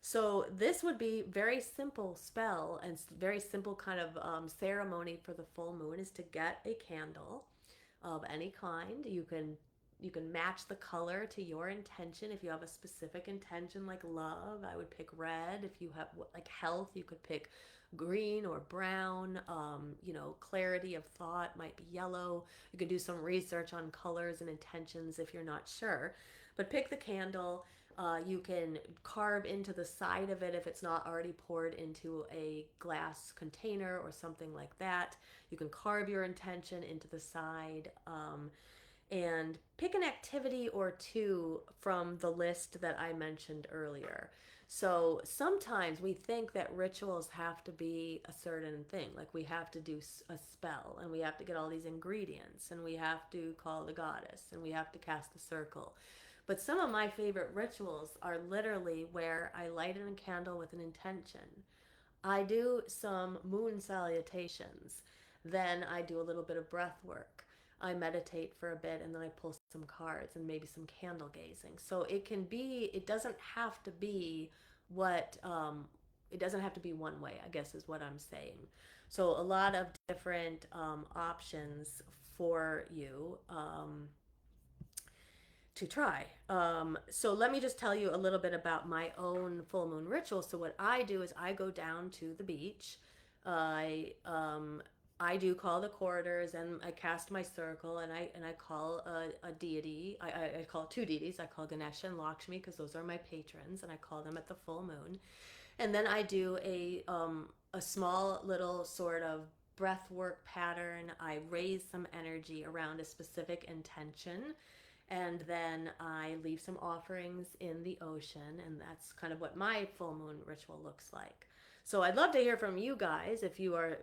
So this would be very simple spell and very simple kind of ceremony for the full moon is to get a candle of any kind. You can match the color to your intention. If you have a specific intention like love, I would pick red. If you have like health, you could pick green or brown. Clarity of thought might be yellow. You could do some research on colors and intentions if you're not sure. But pick the candle. You can carve into the side of it if it's not already poured into a glass container or something like that. You can carve your intention into the side, and pick an activity or two from the list that I mentioned earlier. So sometimes we think that rituals have to be a certain thing, like we have to do a spell and we have to get all these ingredients and we have to call the goddess and we have to cast a circle. But some of my favorite rituals are literally where I light a candle with an intention. I do some moon salutations. Then I do a little bit of breath work. I meditate for a bit and then I pull some cards and maybe some candle gazing. So it doesn't have to be it doesn't have to be one way, I guess is what I'm saying. So a lot of different options for you. To try. So let me just tell you a little bit about my own full moon ritual. So what I do is I go down to the beach. I do call the quarters and I cast my circle and I call a deity. I call two deities. I call Ganesha and Lakshmi because those are my patrons, and I call them at the full moon. And then I do a small little sort of breath work pattern. I raise some energy around a specific intention, and then I leave some offerings in the ocean, and that's kind of what my full moon ritual looks like. So I'd love to hear from you guys if you are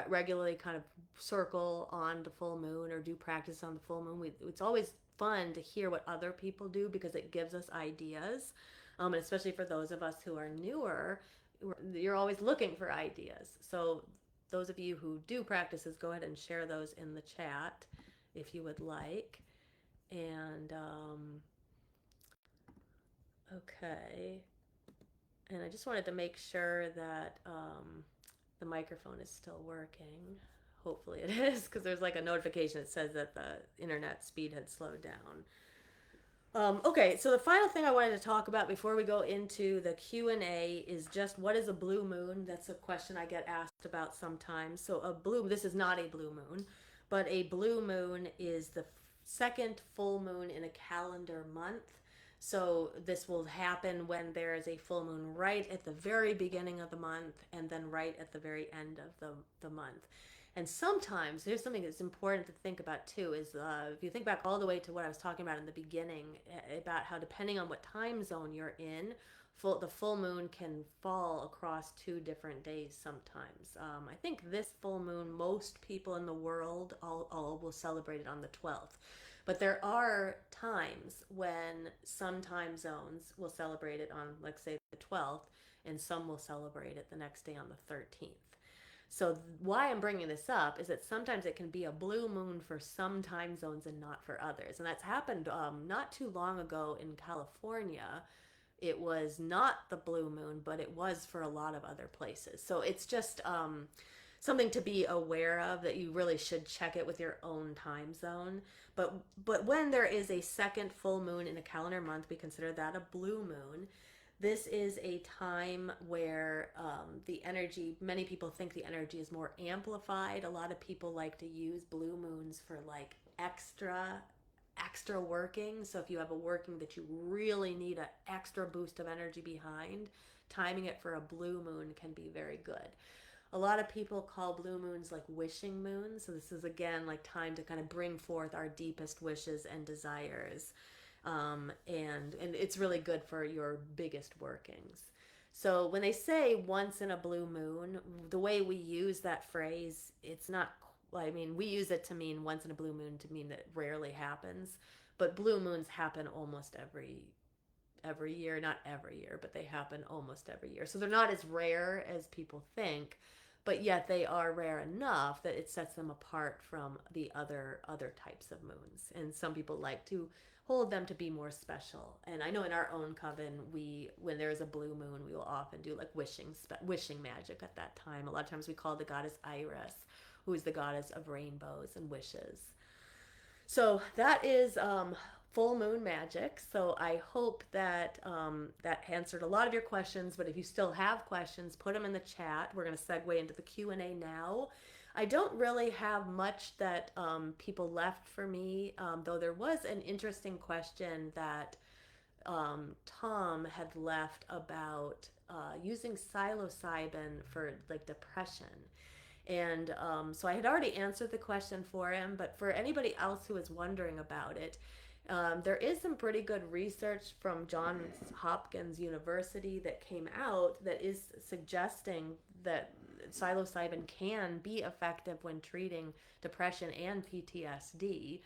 regularly kind of circle on the full moon or do practice on the full moon. It's always fun to hear what other people do because it gives us ideas, and especially for those of us who are newer, you're always looking for ideas. So those of you who do practices, go ahead and share those in the chat if you would like. And okay, and I just wanted to make sure that the microphone is still working. Hopefully it is, because there's like a notification that says that the internet speed had slowed down. Okay, so the final thing I wanted to talk about before we go into the Q&A is just what is a blue moon? That's a question I get asked about sometimes. So this is not a blue moon, but a blue moon is the second full moon in a calendar month. So this will happen when there is a full moon right at the very beginning of the month and then right at the very end of the month. And sometimes there's something that's important to think about too, is if you think back all the way to what I was talking about in the beginning, about how depending on what time zone you're in, the full moon can fall across 2 different days sometimes. I think this full moon, most people in the world all will celebrate it on the 12th. But there are times when some time zones will celebrate it on, let's say, the 12th, and some will celebrate it the next day on the 13th. So why I'm bringing this up is that sometimes it can be a blue moon for some time zones and not for others. And that's happened not too long ago in California. It was not the blue moon, but it was for a lot of other places. So it's just something to be aware of, that you really should check it with your own time zone. But when there is a second full moon in a calendar month, we consider that a blue moon. This is a time where the energy, many people think the energy is more amplified. A lot of people like to use blue moons for like extra working. So if you have a working that you really need an extra boost of energy behind, timing it for a blue moon can be very good. A lot of people call blue moons like wishing moons. So this is again like time to kind of bring forth our deepest wishes and desires. And it's really good for your biggest workings. So when they say once in a blue moon, the way we use that phrase, it's not, I mean, we use it to mean once in a blue moon to mean that it rarely happens, but blue moons happen almost every year, not every year, but they happen almost every year. So they're not as rare as people think, but yet they are rare enough that it sets them apart from the other types of moons. And some people like to hold them to be more special. And I know in our own coven, when there's a blue moon, we will often do like wishing magic at that time. A lot of times we call the goddess Iris, who is the goddess of rainbows and wishes. So that is full moon magic. So I hope that that answered a lot of your questions. But if you still have questions, put them in the chat. We're going to segue into the Q&A now. I don't really have much that people left for me, though there was an interesting question that Tom had left about using psilocybin for like depression. And so I had already answered the question for him, but for anybody else who is wondering about it, there is some pretty good research from Johns Hopkins University that came out that is suggesting that psilocybin can be effective when treating depression and PTSD.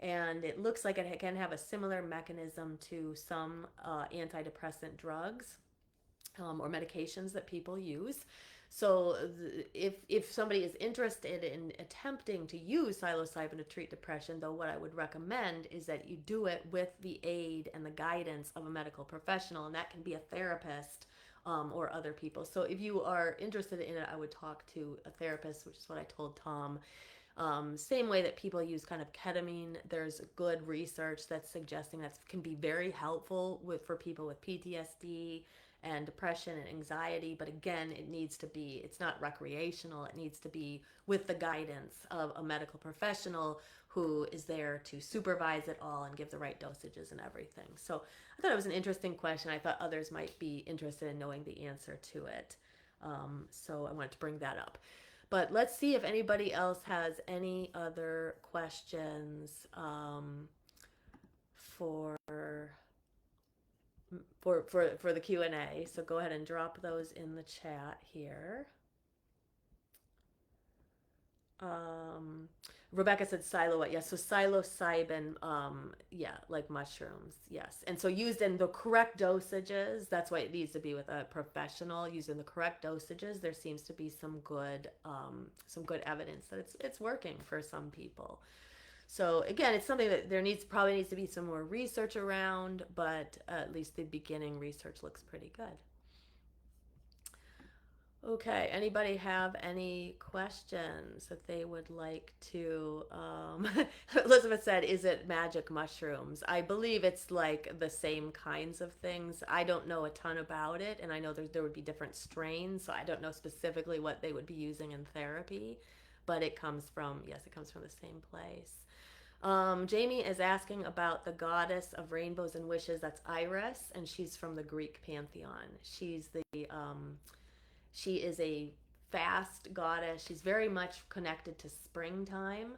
And it looks like it can have a similar mechanism to some antidepressant drugs or medications that people use. So if somebody is interested in attempting to use psilocybin to treat depression, though what I would recommend is that you do it with the aid and the guidance of a medical professional, and that can be a therapist or other people. So if you are interested in it, I would talk to a therapist, which is what I told Tom. Same way that people use kind of ketamine, there's good research that's suggesting that can be very helpful for people with PTSD and depression and anxiety. But again, it's not recreational. It needs to be with the guidance of a medical professional who is there to supervise it all and give the right dosages and everything. So I thought it was an interesting question. I thought others might be interested in knowing the answer to it. So I wanted to bring that up. But let's see if anybody else has any other questions for the Q&A. So go ahead and drop those in the chat here. Rebecca said what? Yes. So psilocybin, yeah, like mushrooms. Yes. And so used in the correct dosages, that's why it needs to be with a professional. Using the correct dosages, there seems to be some good evidence that it's working for some people. So again, it's something that probably needs to be some more research around, but at least the beginning research looks pretty good. Okay, anybody have any questions that they would like to, Elizabeth said, is it magic mushrooms? I believe it's like the same kinds of things. I don't know a ton about it, and I know there would be different strains, so I don't know specifically what they would be using in therapy, but it comes from the same place. Jamie is asking about the goddess of rainbows and wishes. That's Iris, and she's from the Greek pantheon. She is a fast goddess. She's very much connected to springtime.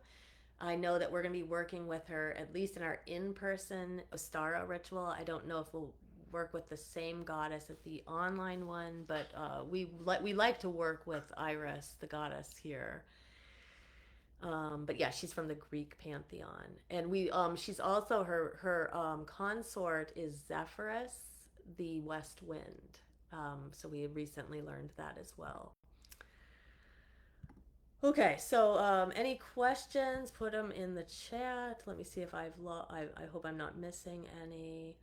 I know that we're going to be working with her, at least in our in-person Ostara ritual. I don't know if we'll work with the same goddess as the online one, but we like to work with Iris, the goddess here. But yeah, she's from the Greek pantheon, and she's also her consort is Zephyrus, the west wind. So we recently learned that as well. Okay, so any questions? Put them in the chat. Let me see if I hope I'm not missing any.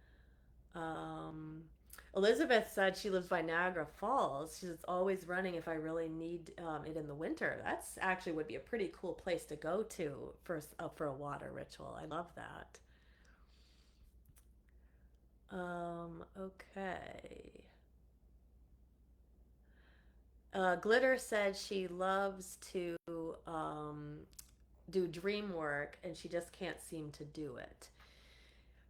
Elizabeth said she lives by Niagara Falls. She's always running if I really need it in the winter. That's actually would be a pretty cool place to go to for a water ritual. I love that. Okay. Glitter said she loves to um, do dream work and she just can't seem to do it.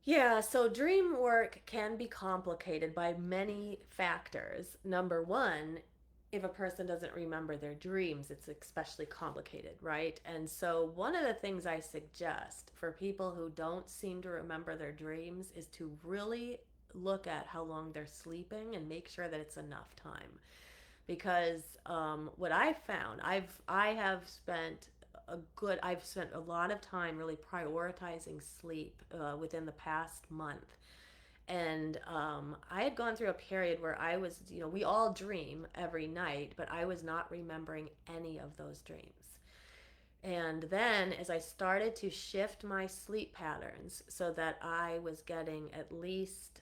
Yeah, so dream work can be complicated by many factors. Number one, if a person doesn't remember their dreams, it's especially complicated, right? And so, one of the things I suggest for people who don't seem to remember their dreams is to really look at how long they're sleeping and make sure that it's enough time. Because what I've found, I've spent a lot of time really prioritizing sleep within the past month. And I had gone through a period where I was, we all dream every night, but I was not remembering any of those dreams. And then as I started to shift my sleep patterns so that I was getting at least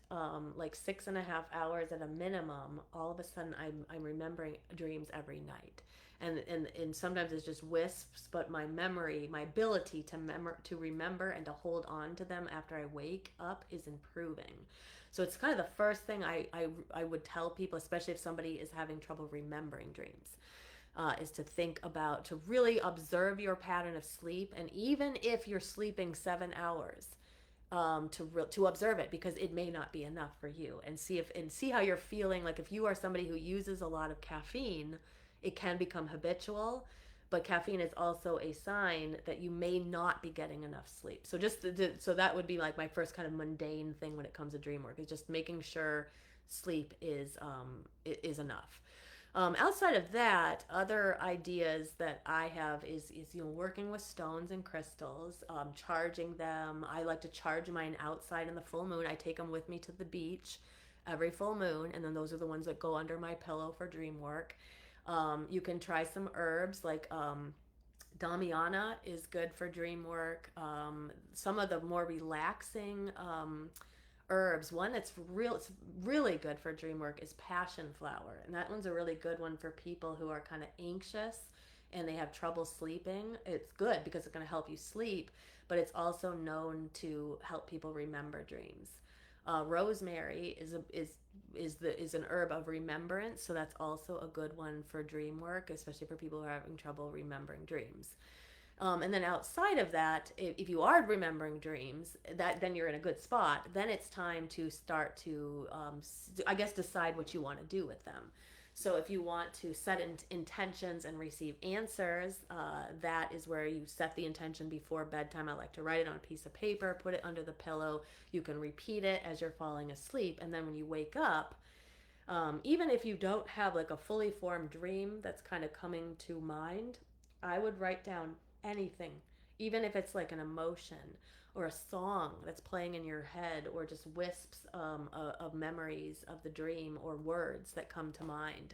like 6.5 hours at a minimum, all of a sudden I'm remembering dreams every night. And sometimes it's just wisps, but my memory, my ability to remember and to hold on to them after I wake up is improving. So it's kind of the first thing I would tell people, especially if somebody is having trouble remembering dreams, is to think about, to really observe your pattern of sleep. And even if you're sleeping 7 hours, to observe it, because it may not be enough for you, and see how you're feeling. Like if you are somebody who uses a lot of caffeine, it can become habitual. But caffeine is also a sign that you may not be getting enough sleep. So so that would be like my first kind of mundane thing when it comes to dream work, is just making sure sleep is enough. Outside of that, other ideas that I have is working with stones and crystals, charging them. I like to charge mine outside in the full moon. I take them with me to the beach every full moon, and then those are the ones that go under my pillow for dream work. You can try some herbs like Damiana is good for dream work. Some of the more relaxing herbs. One it's really good for dream work is passion flower, and that one's a really good one for people who are kind of anxious and they have trouble sleeping. It's good because it's going to help you sleep, but it's also known to help people remember dreams. Rosemary is an herb of remembrance, so that's also a good one for dream work, especially for people who are having trouble remembering dreams. And then outside of that, if you are remembering dreams, then you're in a good spot. Then it's time to start to, I guess, decide what you want to do with them. So if you want to set intentions and receive answers, that is where you set the intention before bedtime. I like to write it on a piece of paper, put it under the pillow. You can repeat it as you're falling asleep. And then when you wake up, even if you don't have like a fully formed dream that's kind of coming to mind, I would write down anything, even if it's like an emotion or a song that's playing in your head, or just wisps of memories of the dream or words that come to mind.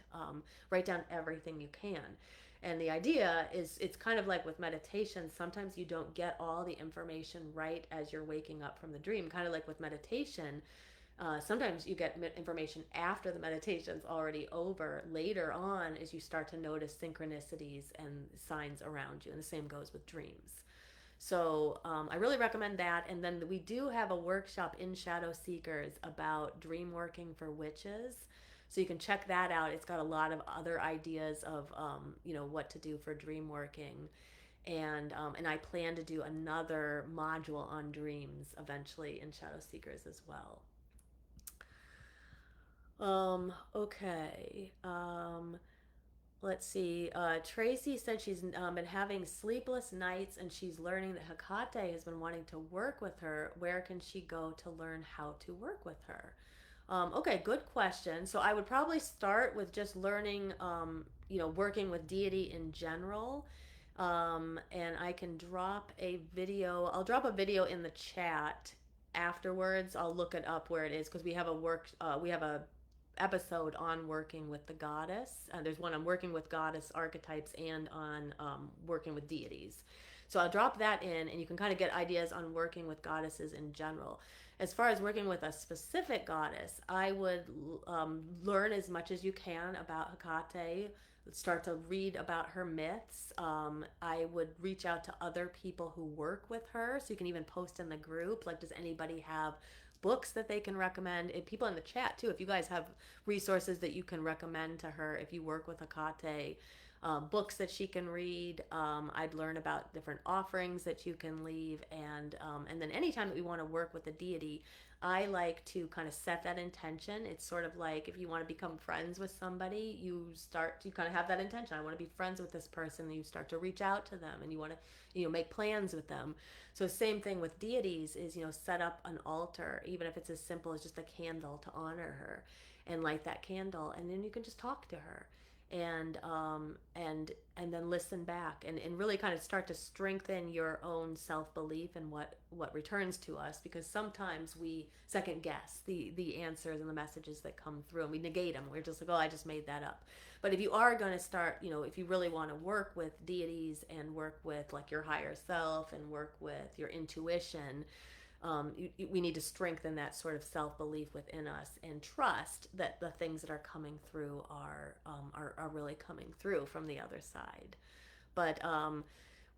Write down everything you can. And the idea is, it's kind of like with meditation. Sometimes you don't get all the information right as you're waking up from the dream. Kind of like with meditation, sometimes you get information after the meditation's already over, later on, as you start to notice synchronicities and signs around you. And the same goes with dreams. So I really recommend that. And then we do have a workshop in Shadow Seekers about dream working for witches. So you can check that out. It's got a lot of other ideas of what to do for dream working. And I plan to do another module on dreams eventually in Shadow Seekers as well. Okay. Let's see. Tracy said she's been having sleepless nights, and she's learning that Hecate has been wanting to work with her. Where can she go to learn how to work with her? Okay, good question. So I would probably start with just learning, working with deity in general. And I can drop a video. I'll drop a video in the chat afterwards. I'll look it up where it is, because we have a episode on working with the goddess. There's one on working with goddess archetypes and on working with deities. So I'll drop that in, and you can kind of get ideas on working with goddesses in general. As far as working with a specific goddess, I would learn as much as you can about Hecate, start to read about her myths. I would reach out to other people who work with her, so you can even post in the group, like, does anybody have books that they can recommend? And people in the chat too, if you guys have resources that you can recommend to her if you work with Hecate, books that she can read. I'd learn about different offerings that you can leave, and then anytime that we want to work with a deity, I like to kind of set that intention. It's sort of like if you want to become friends with somebody, you kind of have that intention. I want to be friends with this person, and you start to reach out to them, and you want to, make plans with them. So same thing with deities is, set up an altar, even if it's as simple as just a candle to honor her, and light that candle, and then you can just talk to her, and then listen back, and really kind of start to strengthen your own self-belief in what returns to us, because sometimes we second guess the answers and the messages that come through, and we negate them. We're just like, oh, I just made that up. But if you are going to start, if you really want to work with deities and work with like your higher self and work with your intuition, we need to strengthen that sort of self-belief within us and trust that the things that are coming through are really coming through from the other side. But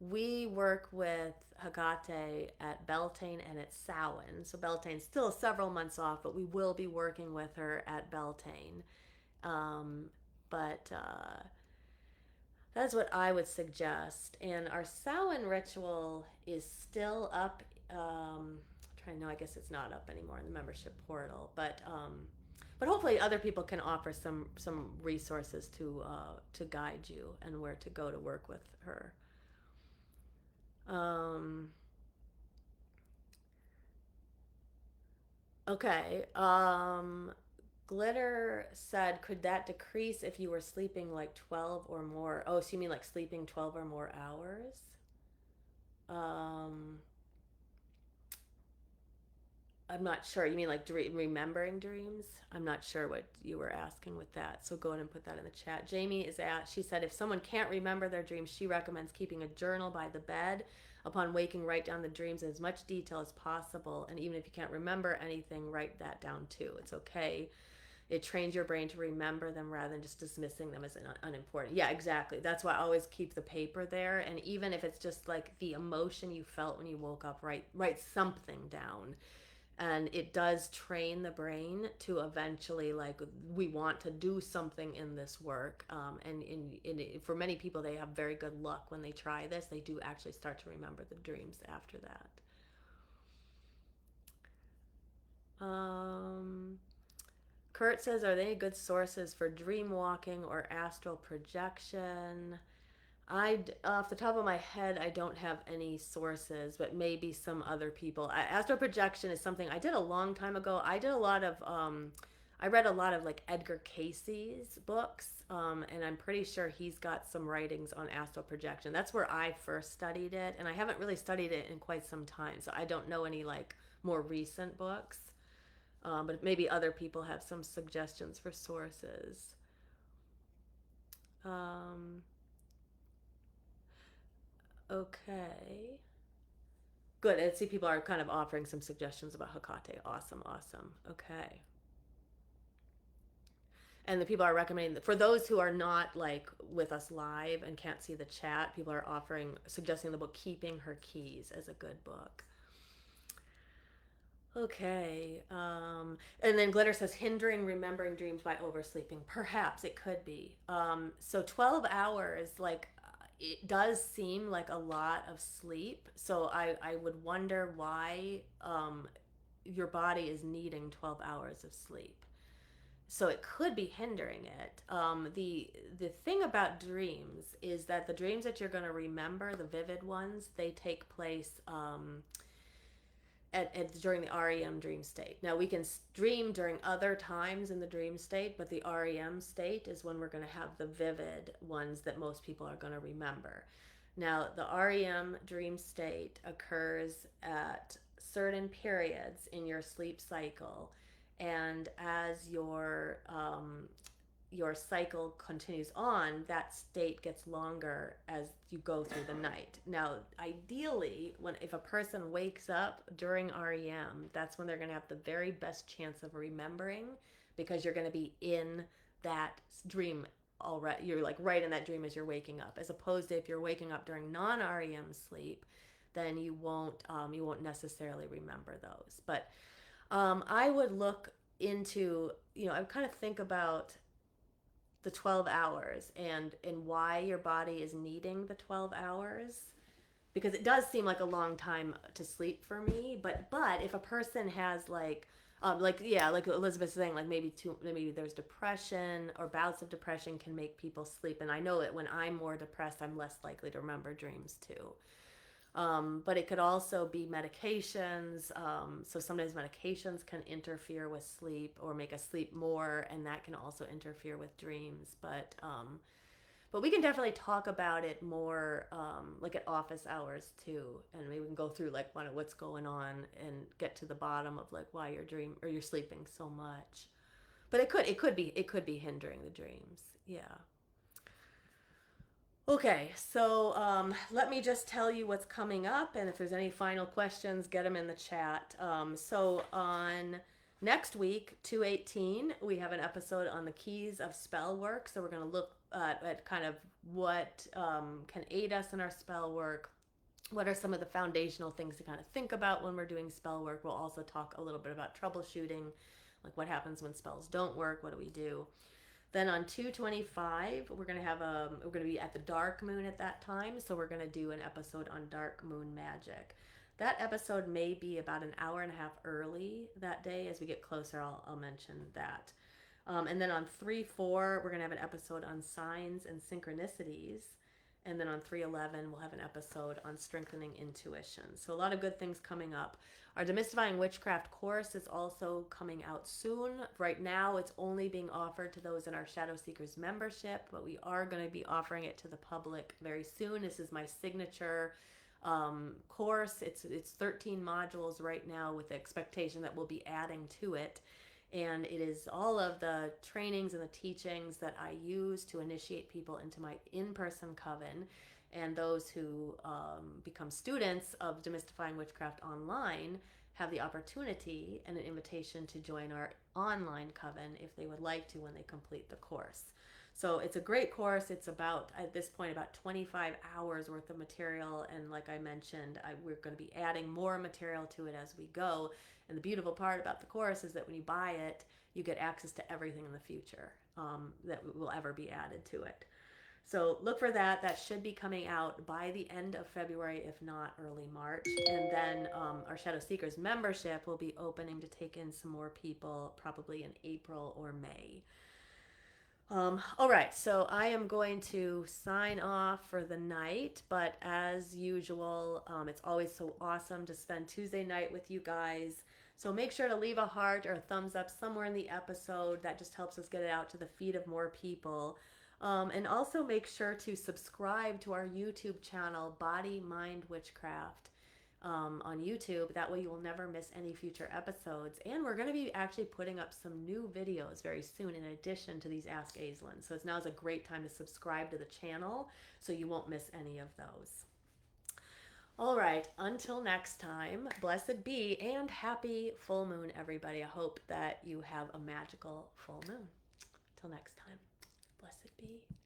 we work with Hecate at Beltane and at Samhain. So Beltane's still several months off, but we will be working with her at Beltane. But that's what I would suggest. And our Samhain ritual is still up. Trying to know, I guess it's not up anymore in the membership portal, but hopefully other people can offer some resources to guide you and where to go to work with her. Okay. Glitter said, could that decrease if you were sleeping like 12 or more? Oh, so you mean like sleeping 12 or more hours? I'm not sure. You mean like remembering dreams? I'm not sure what you were asking with that. So go ahead and put that in the chat. Jamie she said, if someone can't remember their dreams, she recommends keeping a journal by the bed. Upon waking, write down the dreams in as much detail as possible. And even if you can't remember anything, write that down too. It's okay. It trains your brain to remember them rather than just dismissing them as unimportant. Yeah, exactly. That's why I always keep the paper there. And even if it's just like the emotion you felt when you woke up, write something down. And it does train the brain to eventually, like, we want to do something in this work, for many people, they have very good luck when they try this. They do actually start to remember the dreams after that. Kurt says, are there any good sources for dream walking or astral projection? Off the top of my head, I don't have any sources, but maybe some other people. Astral projection is something I did a long time ago. I read a lot of like Edgar Casey's books, and I'm pretty sure he's got some writings on astral projection. That's where I first studied it, and I haven't really studied it in quite some time, so I don't know any like more recent books. But maybe other people have some suggestions for sources. Okay. Good. I see people are kind of offering some suggestions about Hecate. Awesome. Okay. And the people are recommending that for those who are not like with us live and can't see the chat, people are suggesting the book Keeping Her Keys as a good book. Okay. And then Glitter says, hindering remembering dreams by oversleeping. Perhaps it could be. So 12 hours, like, it does seem like a lot of sleep. So I would wonder why your body is needing 12 hours of sleep. So it could be hindering it. The thing about dreams is that the dreams that you're going to remember, the vivid ones, they take place during the REM dream state. Now, we can dream during other times in the dream state, but the REM state is when we're going to have the vivid ones that most people are going to remember. Now, the REM dream state occurs at certain periods in your sleep cycle, and as your your cycle continues on, that state gets longer as you go through the night. Now, ideally, if a person wakes up during REM, that's when they're going to have the very best chance of remembering, because you're going to be in that dream already. You're like right in that dream as you're waking up, as opposed to if you're waking up during non-REM sleep, then you won't necessarily remember those. But I would look into, I kind of think about the 12 hours and why your body is needing the 12 hours, because it does seem like a long time to sleep for me. But if a person has like Elizabeth is saying, like maybe there's depression, or bouts of depression can make people sleep. And I know that when I'm more depressed, I'm less likely to remember dreams too. But it could also be medications. So sometimes medications can interfere with sleep or make us sleep more, and that can also interfere with dreams. But we can definitely talk about it more, like at office hours too, and maybe we can go through like what's going on and get to the bottom of like why you're sleeping so much. But it could be hindering the dreams. Yeah. Okay, so let me just tell you what's coming up, and if there's any final questions, get them in the chat. So on next week, 218, we have an episode on the keys of spell work. So we're going to look at kind of what can aid us in our spell work. What are some of the foundational things to kind of think about when we're doing spell work? We'll also talk a little bit about troubleshooting, like what happens when spells don't work, what do we do? Then on 225, we're gonna be at the dark moon at that time, so we're gonna do an episode on dark moon magic. That episode may be about an hour and a half early that day. As we get closer, I'll mention that. And then on 3-4, we're gonna have an episode on signs and synchronicities. And then on 311, we'll have an episode on strengthening intuition. So a lot of good things coming up. Our Demystifying Witchcraft course is also coming out soon. Right now, it's only being offered to those in our Shadow Seekers membership, but we are going to be offering it to the public very soon. This is my signature course. It's 13 modules right now, with the expectation that we'll be adding to it. And it is all of the trainings and the teachings that I use to initiate people into my in-person coven. And those who become students of Demystifying Witchcraft online have the opportunity and an invitation to join our online coven if they would like to when they complete the course. So it's a great course. It's at this point, about 25 hours worth of material. And like I mentioned, we're going to be adding more material to it as we go. And the beautiful part about the course is that when you buy it, you get access to everything in the future that will ever be added to it. So look for that. That should be coming out by the end of February, if not early March. And then our Shadow Seekers membership will be opening to take in some more people, probably in April or May. All right, so I am going to sign off for the night, but as usual, it's always so awesome to spend Tuesday night with you guys. So make sure to leave a heart or a thumbs up somewhere in the episode. That just helps us get it out to the feed of more people. And also make sure to subscribe to our YouTube channel, Body, Mind, Witchcraft, on YouTube. That way you will never miss any future episodes. And we're going to be actually putting up some new videos very soon in addition to these Ask Aislin. So now is a great time to subscribe to the channel so you won't miss any of those. All right, until next time, blessed be and happy full moon, everybody. I hope that you have a magical full moon. Till next time, blessed be.